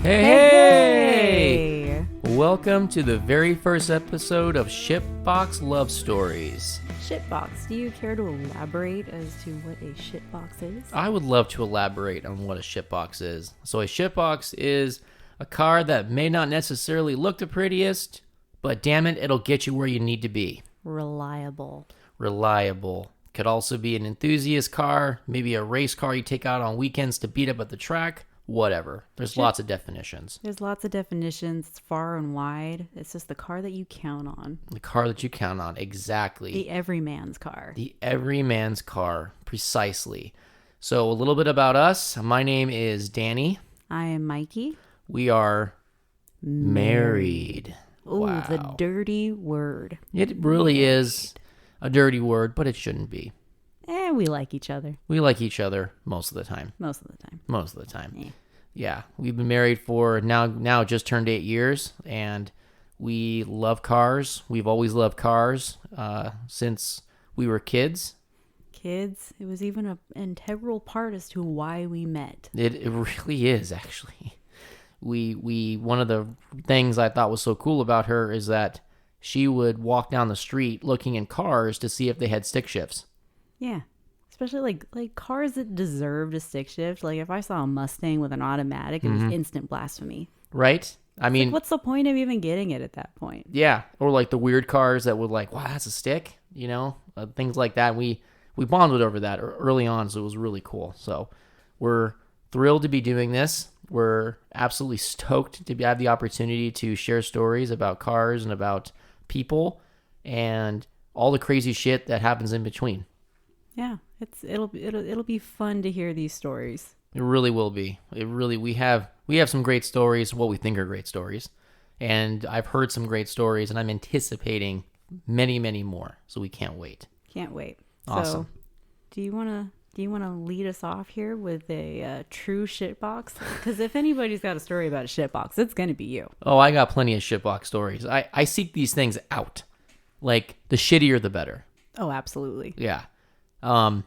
Hey! Welcome to the very first episode of Shipbox Love Stories. Shitbox. Do you care to elaborate as to what a shitbox is? I would love to elaborate on what a shitbox is. So a shitbox is a car that may not necessarily look the prettiest, but damn it, it'll get you where you need to be. Reliable. Could also be an enthusiast car, maybe a race car you take out on weekends to beat up at the track. Whatever. There's lots of definitions. There's lots of definitions. It's far and wide. It's just the car that you count on. The car that you count on, exactly. The everyman's car. The everyman's car, precisely. So a little bit about us. My name is Danny. I am Mikey. We are married. Ooh, wow. The dirty word. It really is a dirty word, but it shouldn't be. We like each other. We like each other most of the time. Yeah, we've been married for now just turned 8 years, and we love cars. We've always loved cars since we were kids. It was even an integral part as to why we met. It really is, actually. We one of the things I thought was so cool about her is that she would walk down the street looking in cars to see if they had stick shifts. Yeah. Especially like cars that deserved a stick shift. Like if I saw a Mustang with an automatic, it was instant blasphemy. Right? I mean, what's the point of even getting it at that point? Yeah. Or like the weird cars that would like, wow, that's a stick, things like that. We bonded over that early on, so it was really cool. So we're thrilled to be doing this. We're absolutely stoked to have the opportunity to share stories about cars and about people and all the crazy shit that happens in between. Yeah, it'll be fun to hear these stories. It really will be. We have some great stories, what we think are great stories. And I've heard some great stories, and I'm anticipating many, many more. So we can't wait. Awesome. So, do you want to lead us off here with a true shitbox? Because if anybody's got a story about a shitbox, it's going to be you. Oh, I got plenty of shitbox stories. I seek these things out. Like, the shittier the better. Oh, absolutely. Yeah. I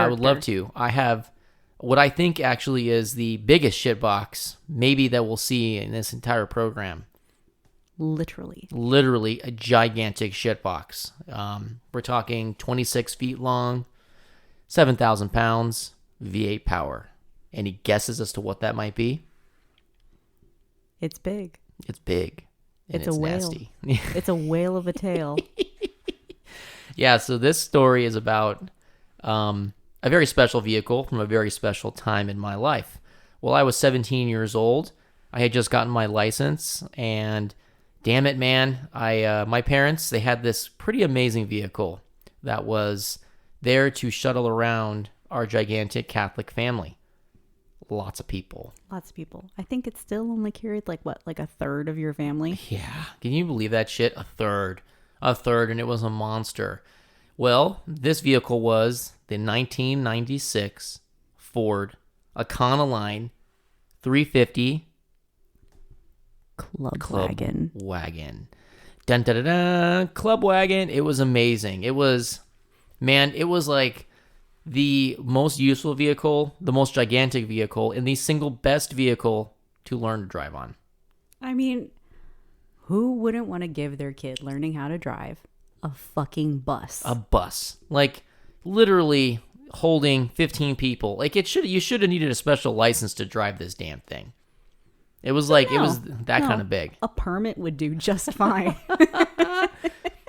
would love to. I have what I think actually is the biggest shitbox maybe that we'll see in this entire program. Literally a gigantic shitbox. We're talking 26 feet long, 7,000 pounds, V8 power. Any guesses as to what that might be? It's big. It's big. It's a whale. Nasty. It's a whale of a tail. Yeah, so this story is about a very special vehicle from a very special time in my life. Well, I was 17 years old. I had just gotten my license, and damn it, man, my parents, they had this pretty amazing vehicle that was there to shuttle around our gigantic Catholic family. Lots of people. I think it still only carried like a third of your family? Yeah. Can you believe that shit? A third, and it was a monster. Well, this vehicle was the 1996 Ford Econoline 350 Club wagon. Dun, dun, dun, dun, Club wagon. It was amazing. It was like the most useful vehicle, the most gigantic vehicle, and the single best vehicle to learn to drive on. I mean, who wouldn't want to give their kid learning how to drive a fucking bus? A bus. Like, literally holding 15 people. Like, you should have needed a special license to drive this damn thing. It was like, it was that kind of big. A permit would do just fine.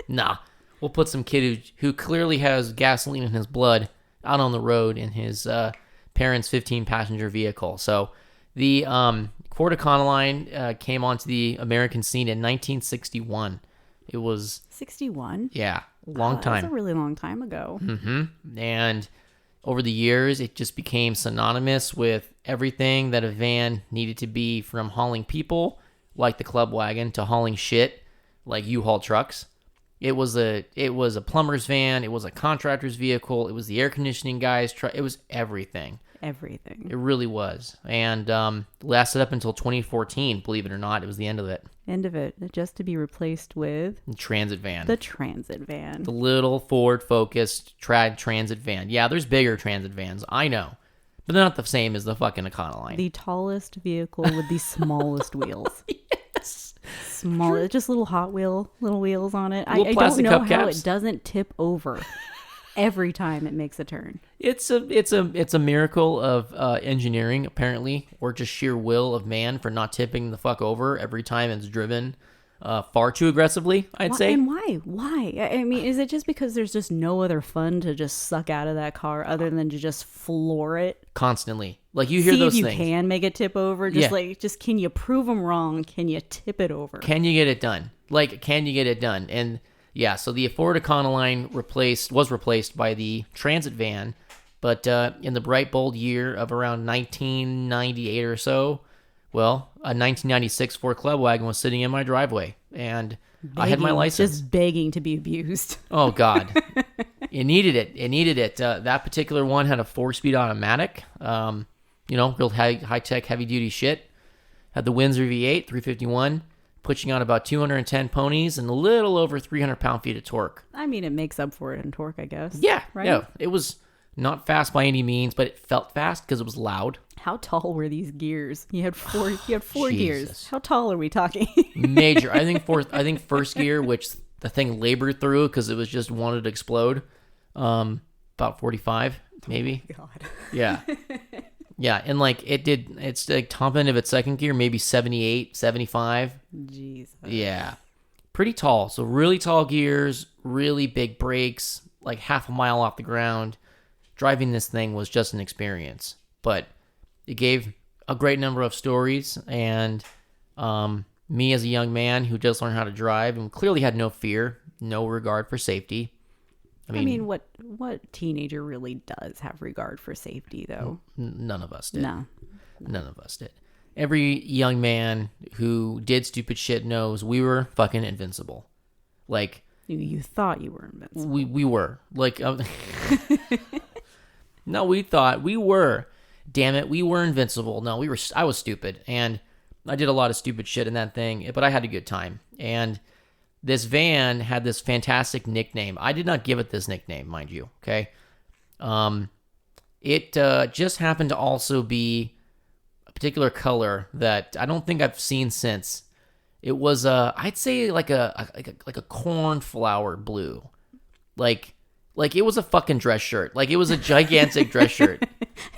Nah. We'll put some kid who clearly has gasoline in his blood out on the road in his parents' 15-passenger vehicle. So the Ford Econoline came onto the American scene in 1961. It was 61. Yeah, long time. That's a really long time ago. Mm-hmm. And over the years, it just became synonymous with everything that a van needed to be, from hauling people, like the Club wagon, to hauling shit, like U-Haul trucks. It was a plumber's van. It was a contractor's vehicle. It was the air conditioning guy's truck. It was everything. It really was. And lasted up until 2014, believe it or not. It was the end of it. Just to be replaced with the transit van. The little Ford Focus transit van. Yeah, there's bigger transit vans, I know. but they're not the same as the fucking Econoline. The tallest vehicle with the smallest wheels. Yes. Small, just little little wheels on it. I don't plastic know cup how caps. it doesn't tip over every time it makes a turn. It's a miracle of engineering, apparently, or just sheer will of man for not tipping the fuck over every time it's driven far too aggressively, I'd say. And why? Why? I mean, is it just because there's just no other fun to just suck out of that car other than to just floor it? Constantly. Like, you hear See those if you things. can make it tip over. Just can you prove them wrong? Can you tip it over? Can you get it done? Like, can you get it done? And yeah, so the Ford Econoline was replaced by the Transit van, but in the bright, bold year of around 1998 or so, well, a 1996 Ford Club Wagon was sitting in my driveway, and I had my license. Just begging to be abused. Oh, God. It needed it. It needed it. That particular one had a 4-speed automatic, real high-tech, heavy-duty shit. Had the Windsor V8, 351, pushing out about 210 ponies and a little over 300 pound-feet of torque. I mean, it makes up for it in torque, I guess. Yeah, right? Yeah. It was not fast by any means, but it felt fast because it was loud. How tall were these gears? You had four. You had four Jesus. gears. How tall are we talking? Major. I think first gear, which the thing labored through because it was just wanted to explode. About 45, maybe. God. Yeah. Yeah, and like it's like top end of its second gear, maybe 78, 75. Jeez. Yeah. Pretty tall. So really tall gears, really big brakes, like half a mile off the ground. Driving this thing was just an experience. But it gave a great number of stories, and me as a young man who just learned how to drive and clearly had no fear, no regard for safety. I mean, what teenager really does have regard for safety, though? None of us did. No. None of us did. Every young man who did stupid shit knows we were fucking invincible. Like, You thought you were invincible. we were. Like, no, we thought we were. Damn it, we were invincible. No, I was stupid, and I did a lot of stupid shit in that thing, but I had a good time. And this van had this fantastic nickname. I did not give it this nickname, mind you, okay? It just happened to also be a particular color that I don't think I've seen since. It was I'd say like a cornflower blue. Like it was a fucking dress shirt. Like, it was a gigantic dress shirt.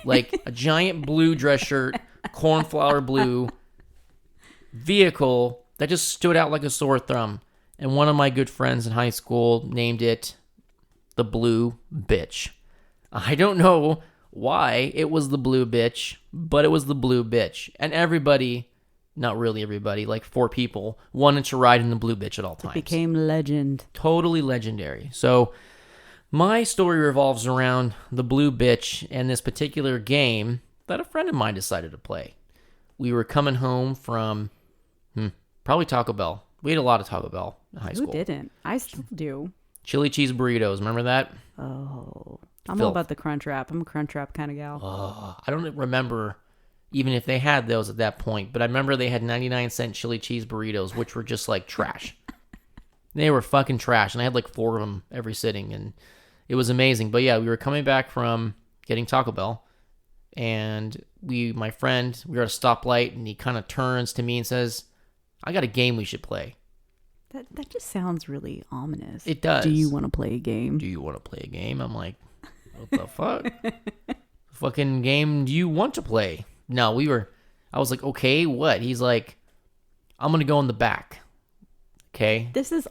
Like a giant blue dress shirt, cornflower blue vehicle that just stood out like a sore thumb. And one of my good friends in high school named it the Blue Bitch. I don't know why it was the Blue Bitch, but it was the Blue Bitch. And everybody, not really everybody, like 4 people, wanted to ride in the Blue Bitch at all times. It became legend. Totally legendary. So my story revolves around the Blue Bitch and this particular game that a friend of mine decided to play. We were coming home from probably Taco Bell. We ate a lot of Taco Bell in high school. Who didn't? I still do. Chili cheese burritos. Remember that? Oh. I'm all Filth. about the Crunch Wrap. I'm a Crunch Wrap kind of gal. I don't remember even if they had those at that point, but I remember they had 99-cent chili cheese burritos, which were just like trash. They were fucking trash, and I had like 4 of them every sitting, and it was amazing. But yeah, we were coming back from getting Taco Bell, and my friend, we were at a stoplight, and he kind of turns to me and says, I got a game we should play. That just sounds really ominous. It does. Do you want to play a game? Do you want to play a game? I'm like, what the fuck? Fucking game do you want to play? No, I was like, okay, what? He's like, I'm going to go in the back. Okay. This is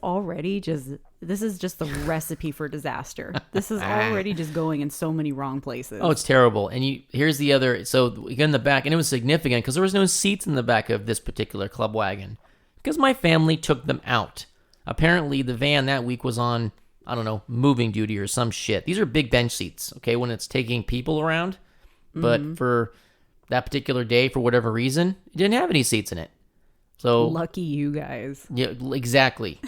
just the recipe for disaster. This is already just going in so many wrong places. Oh, it's terrible. And here's the other. So we get in the back, and it was significant because there was no seats in the back of this particular club wagon because my family took them out. Apparently, the van that week was on, I don't know, moving duty or some shit. These are big bench seats, okay, when it's taking people around. But for that particular day, for whatever reason, it didn't have any seats in it. So lucky you guys. Yeah, exactly.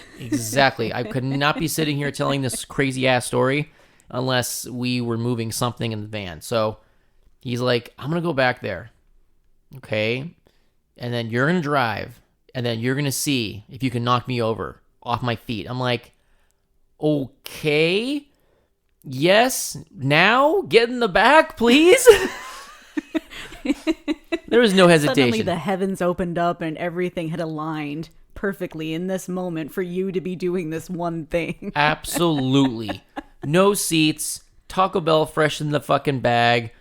I could not be sitting here telling this crazy ass story unless we were moving something in the van. So he's like, I'm going to go back there. Okay. And then you're going to drive, and then you're going to see if you can knock me over off my feet. I'm like, okay. Yes. Now get in the back, please. There was no hesitation. Suddenly the heavens opened up and everything had aligned perfectly in this moment for you to be doing this one thing. Absolutely. No seats. Taco Bell fresh in the fucking bag.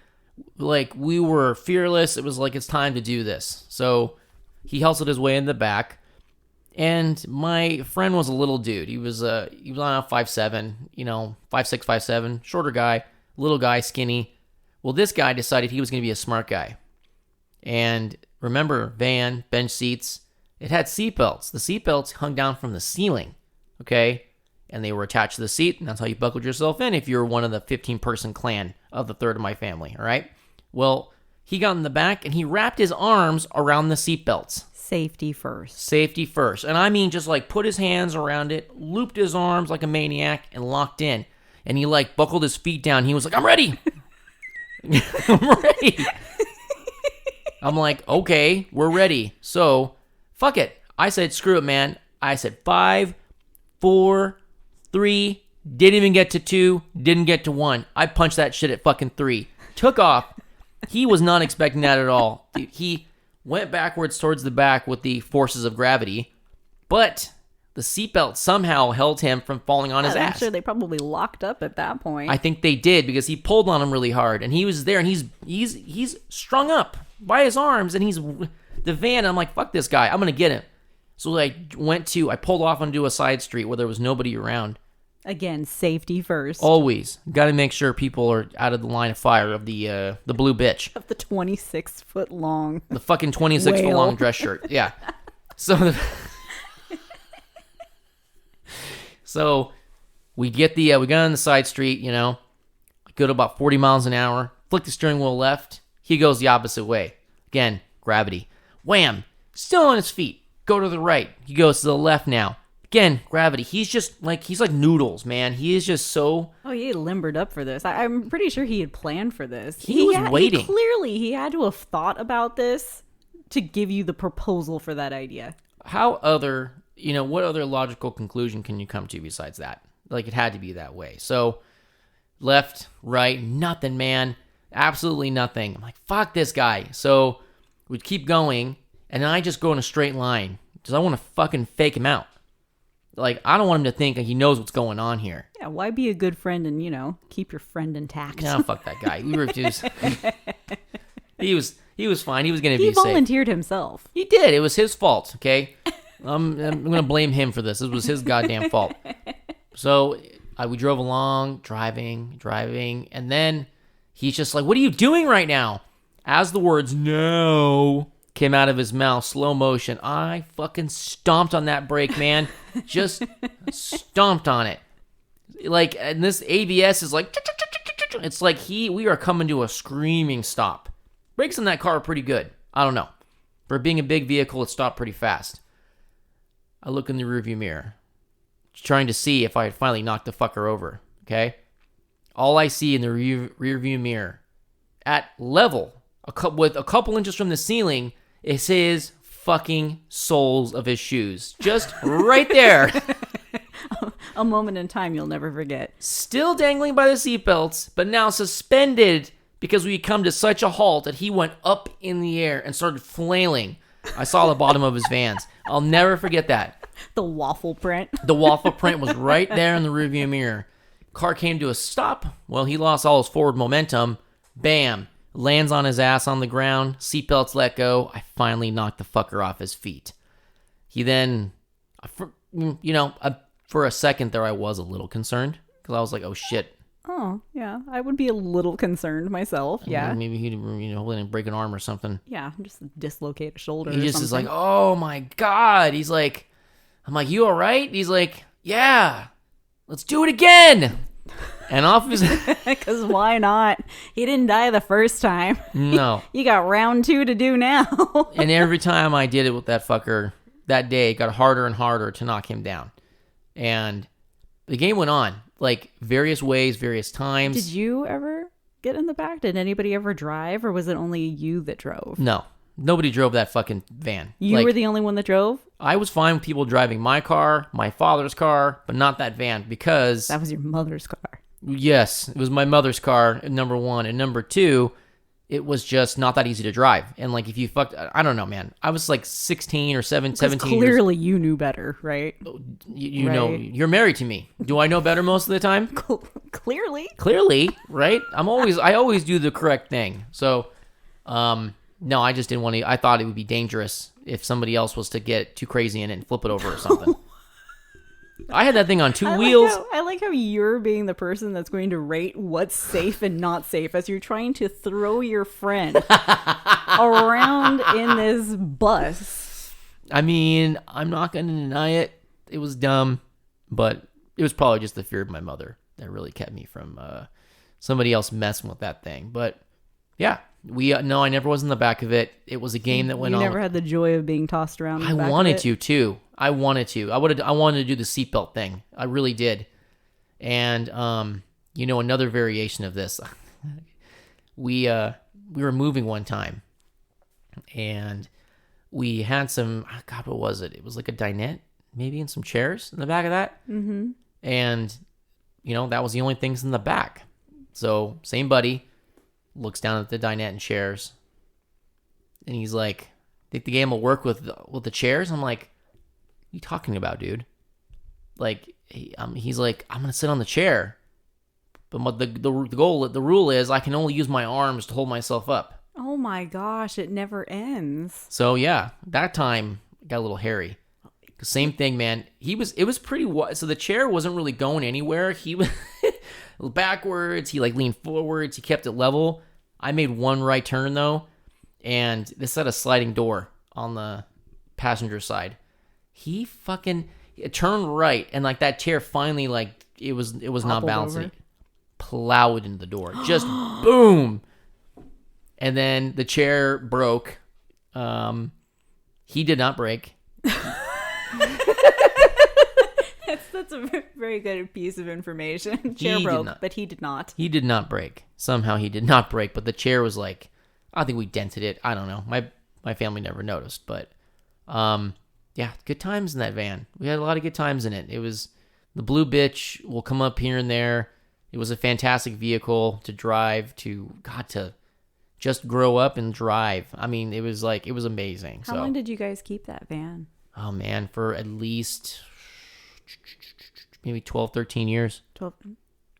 Like, we were fearless. It was like, it's time to do this. So he hustled his way in the back. And my friend was a little dude. He was I don't know, 5'7", 5'6", 5'7", shorter guy, little guy, skinny. Well, this guy decided he was going to be a smart guy. And remember, van, bench seats, it had seatbelts. The seatbelts hung down from the ceiling, okay? And they were attached to the seat, and that's how you buckled yourself in if you were one of the 15-person clan of the third of my family, all right? Well, he got in the back, and he wrapped his arms around the seatbelts. Safety first. Safety first. And I mean, just like put his hands around it, looped his arms like a maniac, and locked in. And he like buckled his feet down. He was like, I'm ready. I'm ready. I'm like, okay, we're ready. So, fuck it. I said, screw it, man. I said 5, 4, 3, didn't even get to 2, didn't get to 1. I punched that shit at fucking 3. Took off. He was not expecting that at all. Dude, he went backwards towards the back with the forces of gravity, but the seatbelt somehow held him from falling on his I'm ass. sure they probably locked up at that point. I think they did because he pulled on him really hard, and he was there, and he's strung up by his arms, and he's the van. I'm like, fuck this guy, I'm gonna get him. So I pulled off onto a side street where there was nobody around. Again, safety first. Always got to make sure people are out of the line of fire of the blue bitch, Of the 26-foot long. the fucking 26-foot long dress shirt. Yeah. So. So we get we got on the side street, go to about 40 miles an hour, flick the steering wheel left. He goes the opposite way. Again, gravity. Wham! Still on his feet. Go to the right. He goes to the left now. Again, gravity. He's like noodles, man. He is just so... Oh, he limbered up for this. I'm pretty sure he had planned for this. He was waiting. He had to have thought about this to give you the proposal for that idea. What other logical conclusion can you come to besides that? Like, it had to be that way. So, left, right, nothing, man. Absolutely nothing. I'm like, fuck this guy. So, we keep going, and then I just go in a straight line because I want to fucking fake him out. Like, I don't want him to think he knows what's going on here. Yeah, why be a good friend and, keep your friend intact? No, fuck that guy. We refused. He was fine. He was going to be He safe. volunteered himself. He did. It was his fault, okay? I'm going to blame him for this. This was his goddamn fault. So we drove along, driving, and then he's just like, what are you doing right now? As the words, no, came out of his mouth, slow motion, I fucking stomped on that brake, man. Just stomped on it. Like, and this ABS is like, it's like we are coming to a screaming stop. Brakes on that car are pretty good. I don't know. For being a big vehicle, it stopped pretty fast. I look in the rearview mirror, trying to see if I had finally knocked the fucker over, okay? All I see in the rearview mirror, at level, with a couple inches from the ceiling, is his fucking soles of his shoes. Just right there. A moment in time you'll never forget. Still dangling by the seatbelts, but now suspended because we had come to such a halt that he went up in the air and started flailing. I saw the bottom of his Vans. I'll never forget that. The waffle print. The waffle print was right there in the rearview mirror. Car came to a stop. Well, he lost all his forward momentum. Bam. Lands on his ass on the ground. Seatbelts let go. I finally knocked the fucker off his feet. He then, for a second there, I was a little concerned because I was like, oh shit. Oh, yeah. I would be a little concerned myself. Yeah. Maybe he didn't break an arm or something. Yeah, just dislocate a shoulder. He or just something. is like, oh my God. He's like, I'm like, you all right? He's like, yeah, let's do it again. And off his... Because why not? He didn't die the first time. No. You got round 2 to do now. And every time I did it with that fucker, that day, it got harder and harder to knock him down. And the game went on, like, various ways, various times. Did you ever get in the back? Did anybody ever drive? Or was it only you that drove? No. Nobody drove that fucking van. You were the only one that drove? I was fine with people driving my car, my father's car, but not that van because... That was your mother's car. Yes, it was my mother's car, number one. And number two, it was just not that easy to drive. And like if you fucked, I don't know, man. I was like 16 or 17 clearly you knew better, right? You know, you're married to me. Do I know better most of the time? Clearly, right? I always do the correct thing. So, no, I just didn't want to. I thought it would be dangerous if somebody else was to get too crazy in it and flip it over or something. I had that thing on two wheels. I like how you're being the person that's going to rate what's safe and not safe as you're trying to throw your friend around in this bus. I mean, I'm not going to deny it. It was dumb, but it was probably just the fear of my mother that really kept me from somebody else messing with that thing. But yeah, no, I never was in the back of it. It was a game that went on. You never had the joy of being tossed around. I wanted to too. I wanted to. I wanted to do the seatbelt thing. I really did. And another variation of this, we were moving one time, and we had some. God, what was it? It was like a dinette, maybe, and some chairs in the back of that. Mm-hmm. And that was the only things in the back. So same buddy looks down at the dinette and chairs, and he's like, "Think the game will work with the chairs?" I'm like, "What are you talking about, dude?" Like, he's like, "I'm gonna sit on the chair, but the rule is I can only use my arms to hold myself up." Oh my gosh, it never ends. So yeah, that time got a little hairy. Same thing, man. It was pretty wide, so the chair wasn't really going anywhere. He was backwards. He like leaned forwards. He kept it level. I made one right turn though, and this had a sliding door on the passenger side. He fucking turned right, and like that chair finally, like it was not balancing. Over. Plowed into the door, just boom. And then the chair broke. He did not break. That's a very good piece of information. Chair broke, but he did not. He did not break. Somehow he did not break, but the chair was like, I think we dented it. I don't know. My family never noticed, but yeah, good times in that van. We had a lot of good times in it. It was the blue bitch will come up here and there. It was a fantastic vehicle to drive, to just grow up and drive. I mean, it was amazing. How long did you guys keep that van? Oh man, for at least maybe 12, 13 years. 12,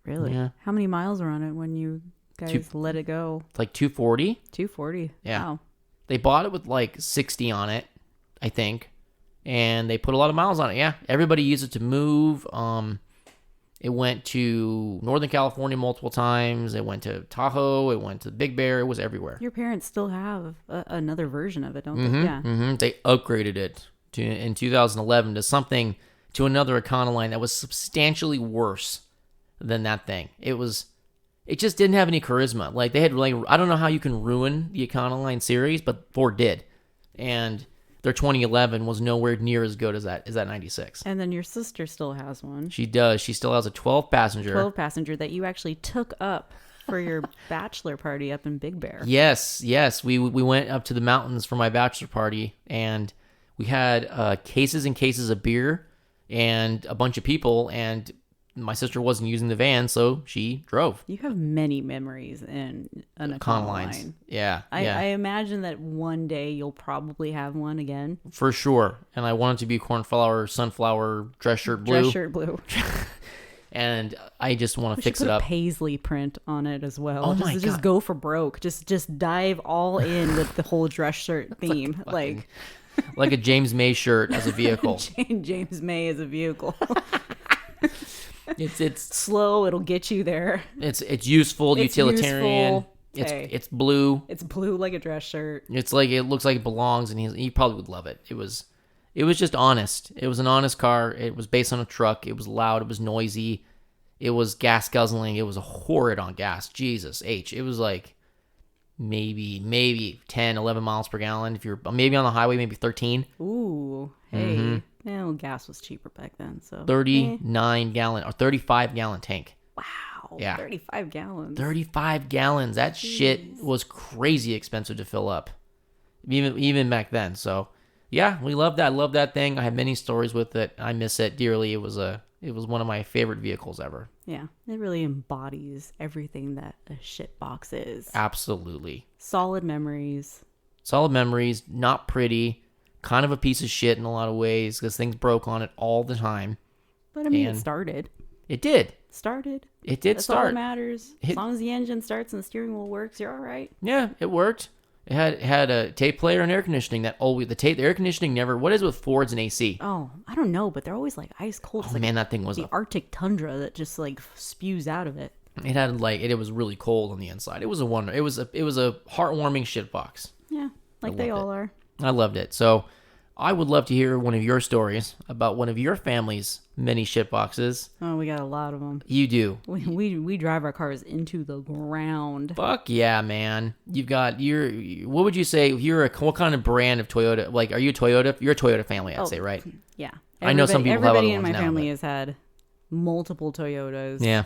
really? Yeah. How many miles were on it when you guys let it go? Like 240. 240. Yeah. Wow. They bought it with like 60 on it, I think, and they put a lot of miles on it. Yeah, everybody used it to move. It went to Northern California multiple times. It went to Tahoe. It went to Big Bear. It was everywhere. Your parents still have another version of it, don't they? Yeah. Mm-hmm. They upgraded it in 2011 to another Econoline that was substantially worse than that thing. It just didn't have any charisma. Like they had I don't know how you can ruin the Econoline series, but Ford did, and their 2011 was nowhere near as good as that 96. And then your sister still has one. She does. She still has a 12 passenger that you actually took up for your bachelor party up in Big Bear. Yes. We went up to the mountains for my bachelor party, and we had cases and cases of beer and a bunch of people, and my sister wasn't using the van, so she drove. You have many memories in an Econoline. Yeah. I imagine that one day you'll probably have one again. For sure. And I want it to be cornflower, sunflower, dress shirt blue. Dress shirt blue. And I just want to fix it up. Put a paisley print on it as well. Oh my God. Just go for broke. Just dive all in with the whole dress shirt theme. like a James May shirt as a vehicle. James May as a vehicle. It's slow. It'll get you there. It's useful, utilitarian. Useful. It's blue. It's blue like a dress shirt. It's like it looks like it belongs, and he probably would love it. It was just honest. It was an honest car. It was based on a truck. It was loud. It was noisy. It was gas guzzling. It was a horrid on gas. Jesus H. It was like maybe 10, 11 miles per gallon. If you're maybe on the highway, maybe 13. Ooh, hey. Mm-hmm. Well, gas was cheaper back then, so 39 gallon or 35 gallon tank. Wow. Yeah. 35 gallons. 35 gallons. That shit was crazy expensive to fill up. Even back then. So, yeah, we loved that. I love that thing. I have many stories with it. I miss it dearly. It was a It was one of my favorite vehicles ever. Yeah, it really embodies everything that a shit box is. Absolutely. Solid memories. Solid memories, not pretty, kind of a piece of shit in a lot of ways because things broke on it all the time. But I mean, it And started. It did. It did That's start. all that matters. As long as the engine starts and the steering wheel works, you're all right. Yeah, it worked. It had a tape player and air conditioning. The air conditioning never. What is it with Fords and AC? Oh, I don't know, but they're always like ice cold. Oh It's like man, that thing was the Arctic tundra that just like spews out of it. It had it was really cold on the inside. It was a wonder. It was a heartwarming shit box. Yeah, like they all are. I loved it. So I would love to hear one of your stories about one of your family's many shit boxes. Oh, we got a lot of them. You do. We drive our cars into the ground. Fuck yeah, man. You've got what would you say what kind of brand of Toyota? Like, are you a Toyota? You're a Toyota family, I'd say, right? Yeah. I know some people have other Everybody in ones my now, family but- has had multiple Toyotas. Yeah.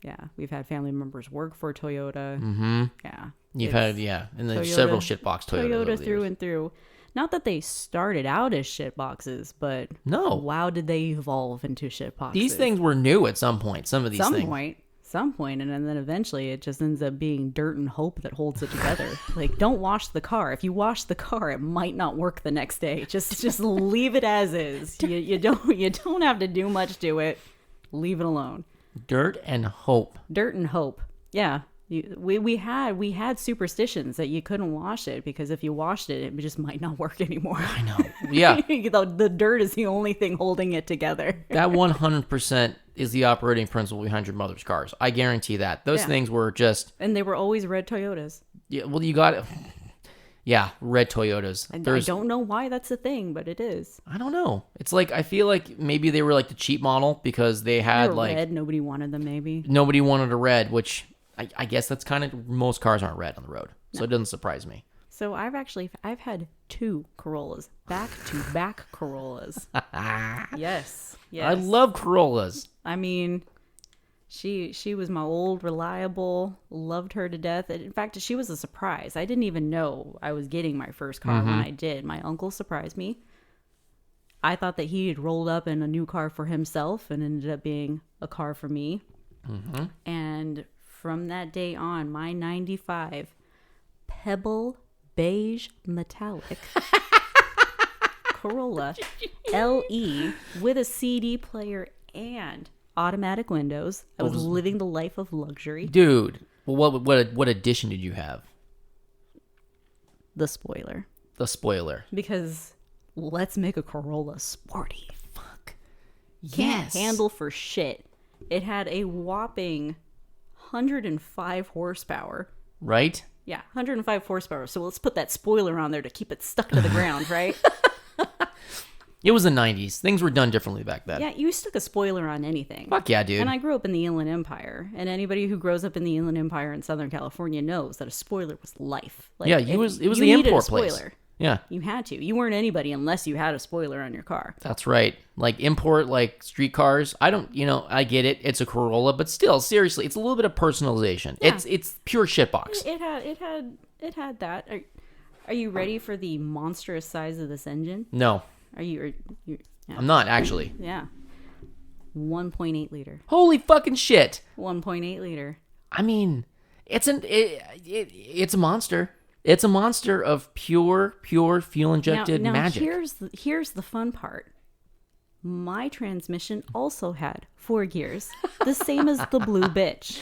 Yeah, we've had family members work for Toyota. Mm-hmm. Yeah. You've had, and there's Toyota- several shitbox Toyotas. over Toyota the through years. and through. Not that they started out as shit boxes, but No. wow, did they evolve into shit boxes? These things were new at some point. Some of these things. Some point, and then eventually it just ends up being dirt and hope that holds it together. Like, don't wash the car. If you wash the car, it might not work the next day. Just leave it as is. You don't have to do much to it. Leave it alone. Dirt and hope. Dirt and hope. Yeah. We had superstitions that you couldn't wash it because if you washed it, it just might not work anymore. I know. Yeah. The dirt is the only thing holding it together. That 100% is the operating principle behind your mother's cars. I guarantee that. Those things were just... And they were always red Toyotas. Yeah, well, you got it. Yeah, red Toyotas. I don't know why that's a thing, but it is. I don't know. It's like, I feel like maybe they were like the cheap model because they had They were like... red. Nobody wanted them, maybe. Nobody wanted a red, which I guess that's kind of... Most cars aren't red on the road. So it doesn't surprise me. So I've had 2 Corollas. Back-to-back Corollas. Yes. I love Corollas. I mean, she was my old reliable, loved her to death. In fact, she was a surprise. I didn't even know I was getting my first car when I did. My uncle surprised me. I thought that he had rolled up in a new car for himself and ended up being a car for me. And from that day on, my 95 Pebble Beige Metallic Corolla LE with a CD player and automatic windows. I was living the life of luxury. Dude, well, what edition did you have? The spoiler. The spoiler. Because let's make a Corolla sporty. Fuck. Can't handle for shit. It had a whopping 105 horsepower. Right? Yeah, 105 horsepower. So let's put that spoiler on there to keep it stuck to the ground, right? It was the 90s. Things were done differently back then. Yeah, you stuck a spoiler on anything. Fuck yeah, dude. And I grew up in the Inland Empire, and anybody who grows up in the Inland Empire in Southern California knows that a spoiler was life. Like, yeah, it was you the needed import a spoiler. place. Yeah. You had to. You weren't anybody unless you had a spoiler on your car. That's right. Like import, like street cars. I don't, I get it. It's a Corolla, but still, seriously, it's a little bit of personalization. Yeah. It's pure shitbox. It had that. Are you ready for the monstrous size of this engine? No, Are you? Yeah. I'm not actually. Yeah. 1.8 liter. Holy fucking shit! 1.8 liter. I mean, it's a monster. It's a monster of pure fuel injected now magic. Here's the fun part. My transmission also had 4 gears, the same as the blue bitch.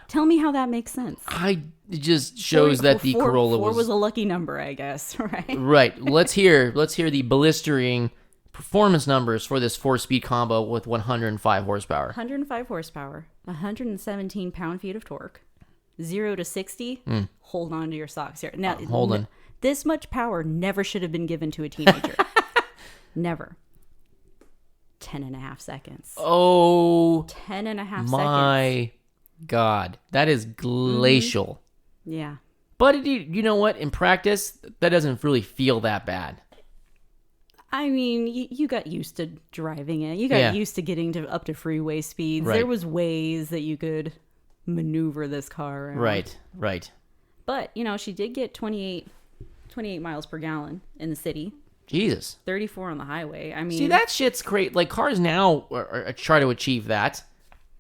Tell me how that makes sense. It just shows that the Corolla four was a lucky number, I guess, right? right. Let's hear the blistering performance numbers for this 4-speed combo with 105 horsepower. 105 horsepower, 117 pound-feet of torque, 0 to 60. Hold on to your socks here. Now, holding. This much power never should have been given to a teenager. Never. 10.5 seconds. Oh, 10.5 seconds. my God, that is glacial. Yeah. But you know what? In practice, that doesn't really feel that bad. I mean, you got used to driving it. You got used to getting up to freeway speeds. Right. There was ways that you could maneuver this car around. Right. But, she did get 28 miles per gallon in the city. Jesus. 34 on the highway. I mean, See, that shit's great. Like, cars now try to achieve that.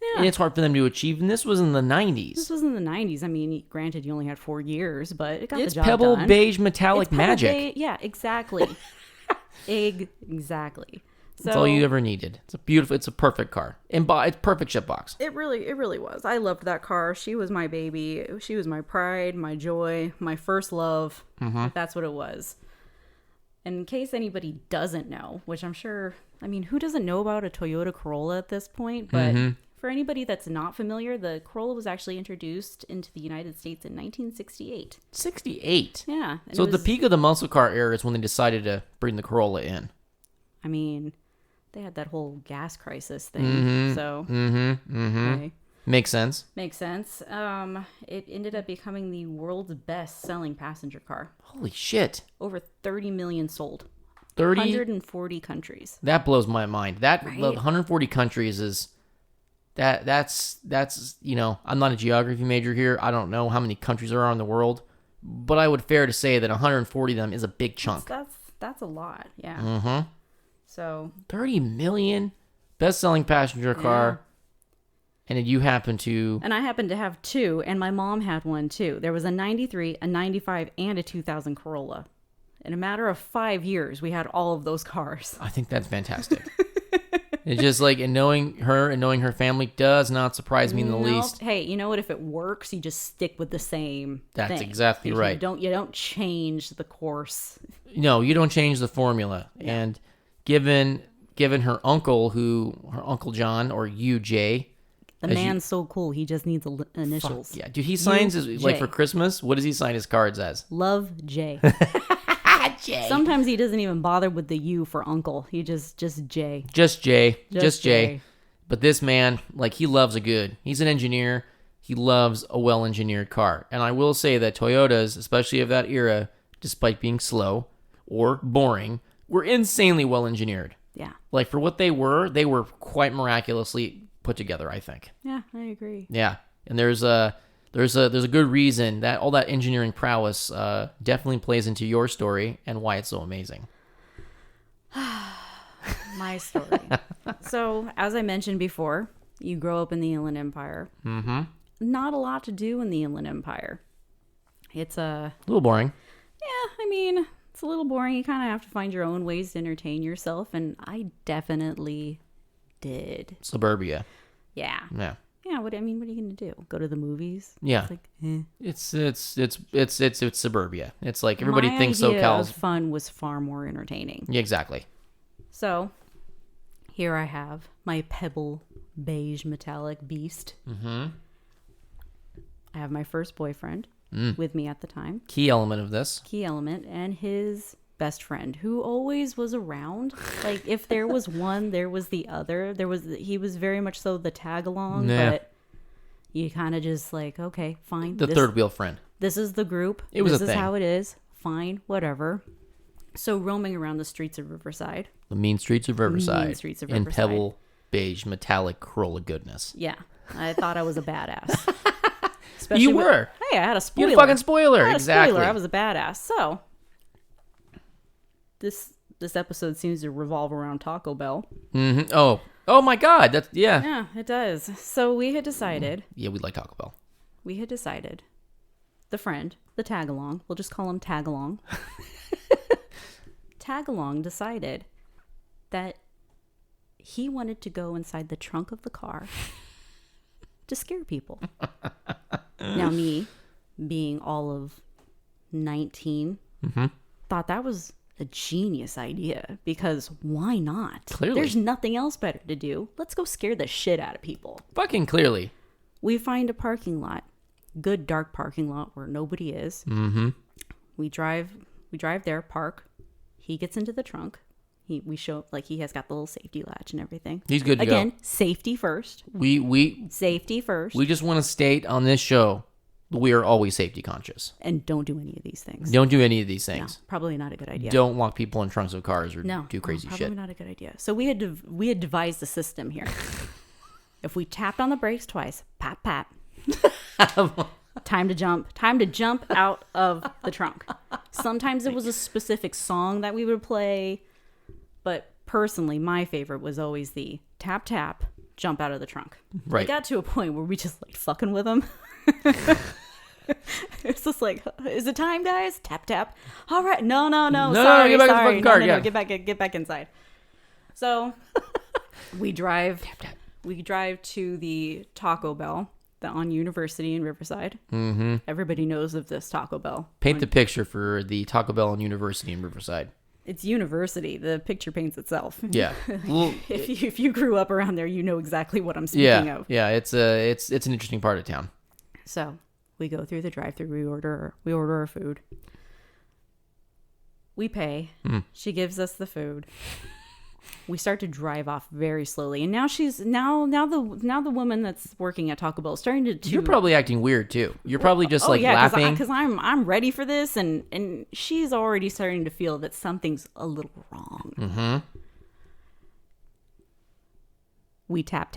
yeah. And it's hard for them to achieve. And this was in the This 90s. was in the 90s. I mean, granted, you only had 4 years, but it got It's the job pebble done. beige metallic It's pebble magic. yeah, exactly. Exactly. So That's all you ever needed. It's a perfect car. And it's perfect shit box. it really was. I loved that car. She was my baby. She was my pride, my joy, my first love. That's what it was. And in case anybody doesn't know, which I'm sure, I mean, who doesn't know about a Toyota Corolla at this point? But for anybody that's not familiar, the Corolla was actually introduced into the United States in 1968. 68. Yeah. and So it at the was- peak of the muscle car era is when they decided to bring the Corolla in. I mean, they had that whole gas crisis thing. So, okay. Makes sense. Makes sense. It ended up becoming the world's best-selling passenger car. Holy shit. Over 30 million sold. 30? 140 countries. That blows my mind. That Right? 140 countries is that's I'm not a geography major here. I don't know how many countries there are in the world, but I would fair to say that 140 of them is a big chunk. That's a lot. Yeah. So 30 million best-selling passenger car. And then you happen to and I happened to have two, and my mom had one too. There was a 93, a 95, and a 2000 Corolla. In a matter of 5 years, we had all of those cars. I think that's fantastic. It's just like, and knowing her family does not surprise me in the least. Hey, you know what? If it works, you just stick with the same That's thing. exactly You right. don't change the course. No, you don't change the formula. And given her uncle John, or UJ, The man's so cool. He just needs initials. yeah, dude, he signs his, like, J. for Christmas. What does he sign his cards as? Love J. J. Sometimes he doesn't even bother with the U for uncle. He just J. Just J. Just J. J. But this man, like, he loves he's an engineer. He loves a well-engineered car. And I will say that Toyotas, especially of that era, despite being slow or boring, were insanely well-engineered. Yeah. Like, for what they were quite miraculously put together, I think. Yeah, I agree. Yeah. And there's a good reason that all that engineering prowess definitely plays into your story and why it's so amazing. My story. So, as I mentioned before, you grow up in the Inland Empire. Mm-hmm. Not a lot to do in the Inland Empire. It's A little boring. I mean, it's a little boring. You kind of have to find your own ways to entertain yourself, and I definitely did. Suburbia. Yeah. Yeah. Yeah, what are you going to do? Go to the movies? Yeah. It's like, It's suburbia. It's like everybody My thinks idea SoCal's. of fun was far more entertaining. Yeah, exactly. So, here I have my pebble beige metallic beast. Mm-hmm. I have my first boyfriend with me at the time. Key element of this. Key element, and his best friend, who always was around. Like, if there was one, there was the other. He was very much so the tag along, Yeah. but you kind of just like, okay, fine. The third wheel friend. This is the group. It was this a is thing. how it is. Fine, whatever. So roaming around the streets of Riverside. The mean streets of Riverside. streets of In Riverside. pebble beige metallic Corolla goodness. Yeah, I thought I was a badass. Especially You were. Hey, I had a spoiler. You're a fucking spoiler. I had a Exactly. spoiler. I was a badass. So this episode seems to revolve around Taco Bell. Mm-hmm. Oh my God. That's yeah. Yeah, it does. So we had decided. Yeah, we like Taco Bell. The friend, the tag along. We'll just call him tag along. Tag along decided that he wanted to go inside the trunk of the car to scare people. Now, me, being all of 19, thought that was a genius idea, because why not? Clearly. There's nothing else better to do. Let's go scare the shit out of people. Fucking clearly. We find a parking lot, good dark parking lot where nobody is. Mm-hmm. We drive there, park. He gets into the trunk. We show, like, he has got the little safety latch and everything. He's good to Again, go. safety first. We Safety first. just want to state on this show, we are always safety conscious. And don't do any of these things. Don't do any of these No, things. probably not a good idea. Don't lock people in trunks of cars or do crazy probably shit. not a good idea. So we had devised a system here. If we tapped on the brakes twice, pap pap. Time to jump out of the trunk. Sometimes it was a specific song that we would play. But personally, my favorite was always the tap, tap, jump out of the trunk. Right. It got to a point where we just like fucking with them. It's just like, is it time, guys? Tap, tap. All right. No. Sorry. Get back in the sorry. fucking car. No, get back inside. So we drive. Tap, tap. We drive to the Taco Bell on University in Riverside. Mm-hmm. Everybody knows of this Taco Bell. Paint the picture for the Taco Bell on University in Riverside. It's University. The picture paints itself. Yeah. Well, if you grew up around there, you know exactly what I'm speaking of. Yeah. It's an interesting part of town. So we go through the drive-thru. We order our food. We pay. She gives us the food. We start to drive off very slowly, and now the woman that's working at Taco Bell is starting to. You're probably acting weird too. You're probably just laughing because I'm ready for this, and she's already starting to feel that something's a little wrong. Mm-hmm. We tap.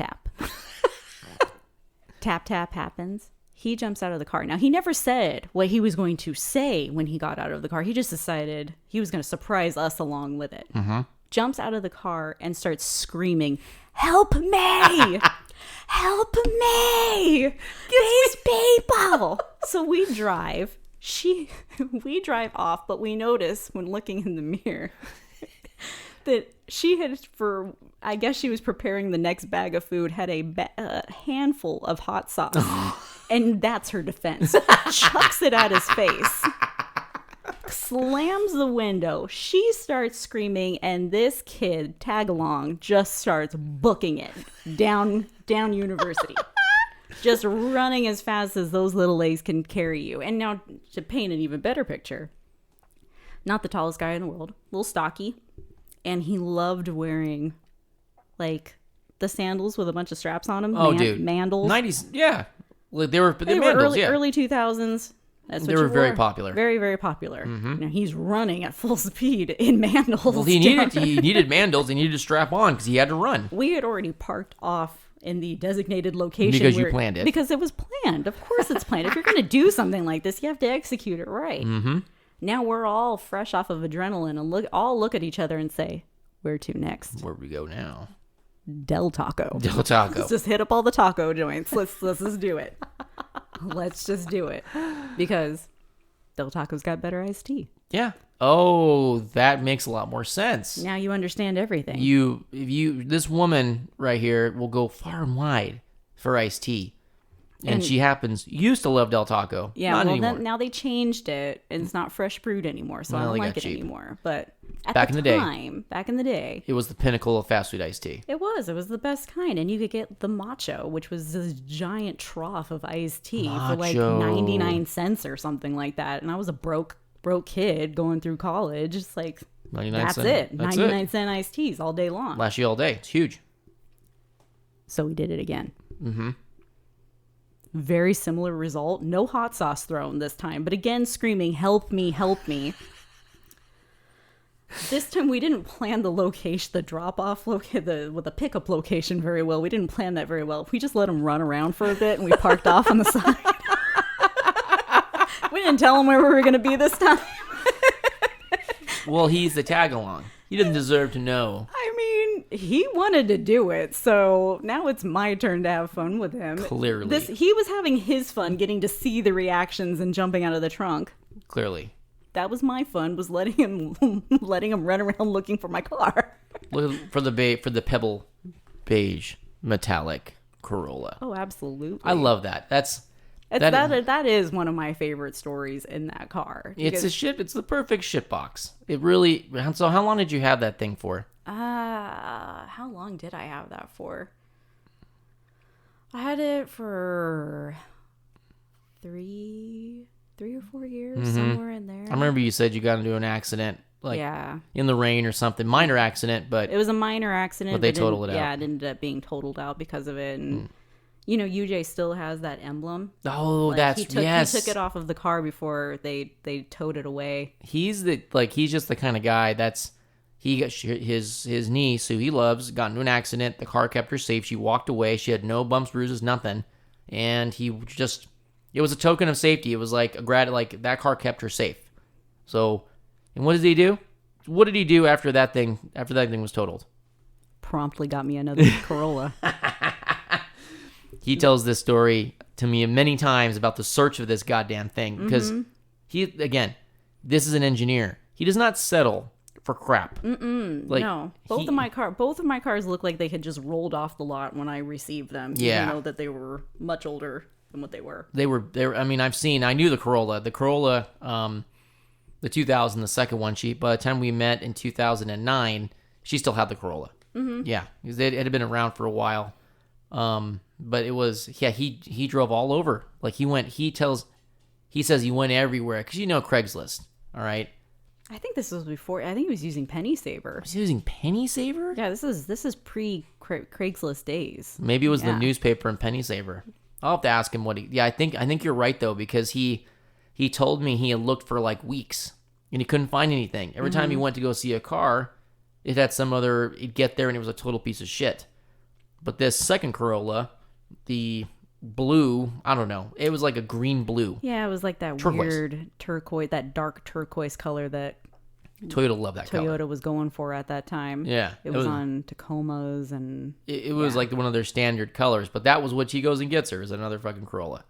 Tap tap happens. He jumps out of the car. Now, he never said what he was going to say when he got out of the car. He just decided he was going to surprise us along with it. Mm-hmm. Jumps out of the car and starts screaming, "Help me! Help me! These people!" So we drive. We drive off, but we notice when looking in the mirror that she had, I guess she was preparing the next bag of food, had a handful of hot sauce. And that's her defense. Chucks it at his face. Slams the window. She starts screaming, and this kid, tag along, just starts booking it down University. Just running as fast as those little legs can carry you. And now, to paint an even better picture, not the tallest guy in the world, a little stocky, and he loved wearing, like, the sandals with a bunch of straps on them. Oh, dude. Mandals. 90s, yeah. Like they were early, yeah. early 2000s. That's what They were very wore. popular. Very, very popular. Mm-hmm. Now he's running at full speed in mandals. Well, he needed mandals. He needed to strap on because he had to run. We had already parked off in the designated location Because you planned it. Because it was planned. Of course, it's planned. If you're going to do something like this, you have to execute it right. Mm-hmm. Now we're all fresh off of adrenaline and all look at each other and say, "Where to next?" Where we go now? Del Taco. Del Taco. Let's just hit up all the taco joints. Let's just do it. Let's just do it. Because Del Taco's got better iced tea. Yeah. Oh, that makes a lot more sense. Now you understand everything. This woman right here will go far and wide for iced tea. And she used to love Del Taco. Yeah, not well, anymore. now they changed it, and it's not fresh brewed anymore, so I Well, don't they like got it cheap. anymore. But Back in the day. back in the day, It was the pinnacle of fast food iced tea. it was the best kind, and you could get the macho, which was this giant trough of iced tea for like Macho. 99 cents or something like that. And I was a broke kid going through college. It's like 99 that's cent. it, That's 99-cent iced teas all day long. Last year all day. It's huge. So we did it again. Mm-hmm. Very similar result. No hot sauce thrown this time, but again screaming, "Help me, help me." This time we didn't plan the location, the drop-off location, with the pickup location very well. We didn't plan that very well. We just let him run around for a bit, and we parked off on the side. We didn't tell him where we were going to be this time. Well, he's the tag-along. He didn't deserve to know. I mean, he wanted to do it, so now it's my turn to have fun with him. Clearly. He was having his fun getting to see the reactions and jumping out of the trunk. Clearly. That was my fun, was letting him run around looking for my car. Look for the pebble beige metallic Corolla. Oh, absolutely. I love that. That is one of my favorite stories in that car. It's the perfect shit box. It really. So how long did you have that thing for? How long did I have that for? I had it for three or 4 years, somewhere in there. I remember you said you got into an accident, like yeah, in the rain or something, minor accident, but it was a minor accident. But they totaled it out. Yeah, it ended up being totaled out because of it. And UJ still has that emblem. Oh, Like, yes. He took it off of the car before they towed it away. He's just the kind of guy he got his niece, who he loves, got into an accident. The car kept her safe. She walked away. She had no bumps, bruises, nothing. And it was a token of safety. It was like that car kept her safe. So, and what does he do? What did he do after that thing was totaled? Promptly got me another Corolla. He tells this story to me many times about the search of this goddamn thing because this is an engineer. He does not settle for crap. No, both of my cars look like they had just rolled off the lot when I received them. Yeah, even though that they were much older than what they were. They were. I mean, I knew the Corolla. The 2000, the second one. By the time we met in 2009, she still had the Corolla. Yeah, it had been around for a while. But it was, he drove all over. Like he says he went everywhere. Cause Craigslist. All right. I think this was before, I think he was using Penny Saver. Was he using Penny Saver? Yeah, this is pre Craigslist days. Maybe it was the newspaper and Penny Saver. I'll have to ask him I think you're right though, because he told me he had looked for like weeks and he couldn't find anything. Every time he went to go see a car, it had he'd get there and it was a total piece of shit. But this second Corolla, the blue, I don't know, it was like a green blue. Yeah, it was like that weird turquoise, that dark turquoise color that Toyota loved that color. Toyota was going for at that time. Yeah. It was on Tacomas and... It was like one of their standard colors, but that was what he goes and gets her, is another fucking Corolla.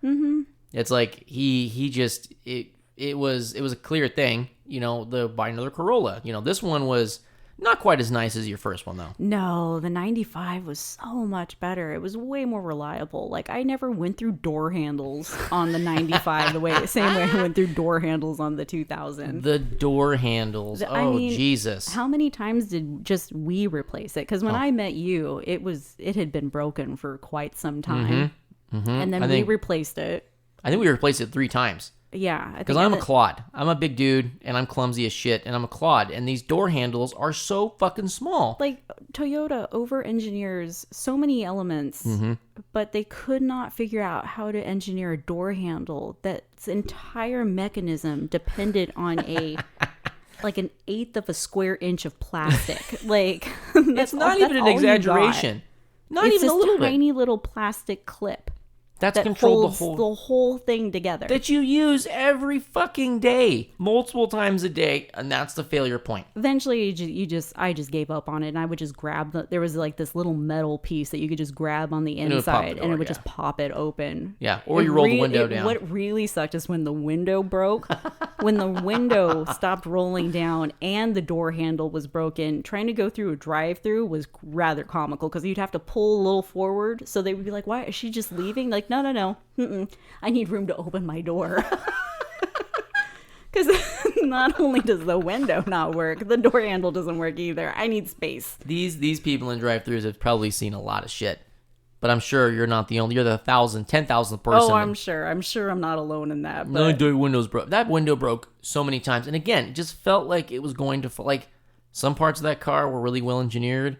It's like he just... It was a clear thing, buy another Corolla. This one was not quite as nice as your first one, though. No, the 95 was so much better. It was way more reliable. Like, I never went through door handles on the 95 same way I went through door handles on the 2000. The door handles. Jesus. How many times did just we replace it? Because when I met you, it had been broken for quite some time. And then we replaced it. I think we replaced it 3 times. Yeah. Because I'm a clod. I'm a big dude, and I'm clumsy as shit, and I'm a clod. And these door handles are so fucking small. Like, Toyota over-engineers so many elements, but they could not figure out how to engineer a door handle that's entire mechanism depended on like an eighth of a square inch of plastic. Like, it's not even an exaggeration. Not even a little bit. It's tiny little plastic clip. That controls the whole thing together. That you use every fucking day, multiple times a day, and that's the failure point. Eventually, I just gave up on it, and I would just grab there was like this little metal piece that you could just grab on the inside, and it would just pop it open. Yeah, or you roll the window down. What really sucked is when the window broke. When the window stopped rolling down and the door handle was broken, trying to go through a drive-through was rather comical because you'd have to pull a little forward, so they would be like, "Why is she just leaving?" Like, no. I need room to open my door. Because not only does the window not work, the door handle doesn't work either. I need space. These people in drive-thrus have probably seen a lot of shit. But I'm sure you're not the only. You're the 10,000th person. Oh, I'm sure I'm not alone in that. But... No, windows broke. That window broke so many times. And again, it just felt like it was going to... Like, some parts of that car were really well engineered.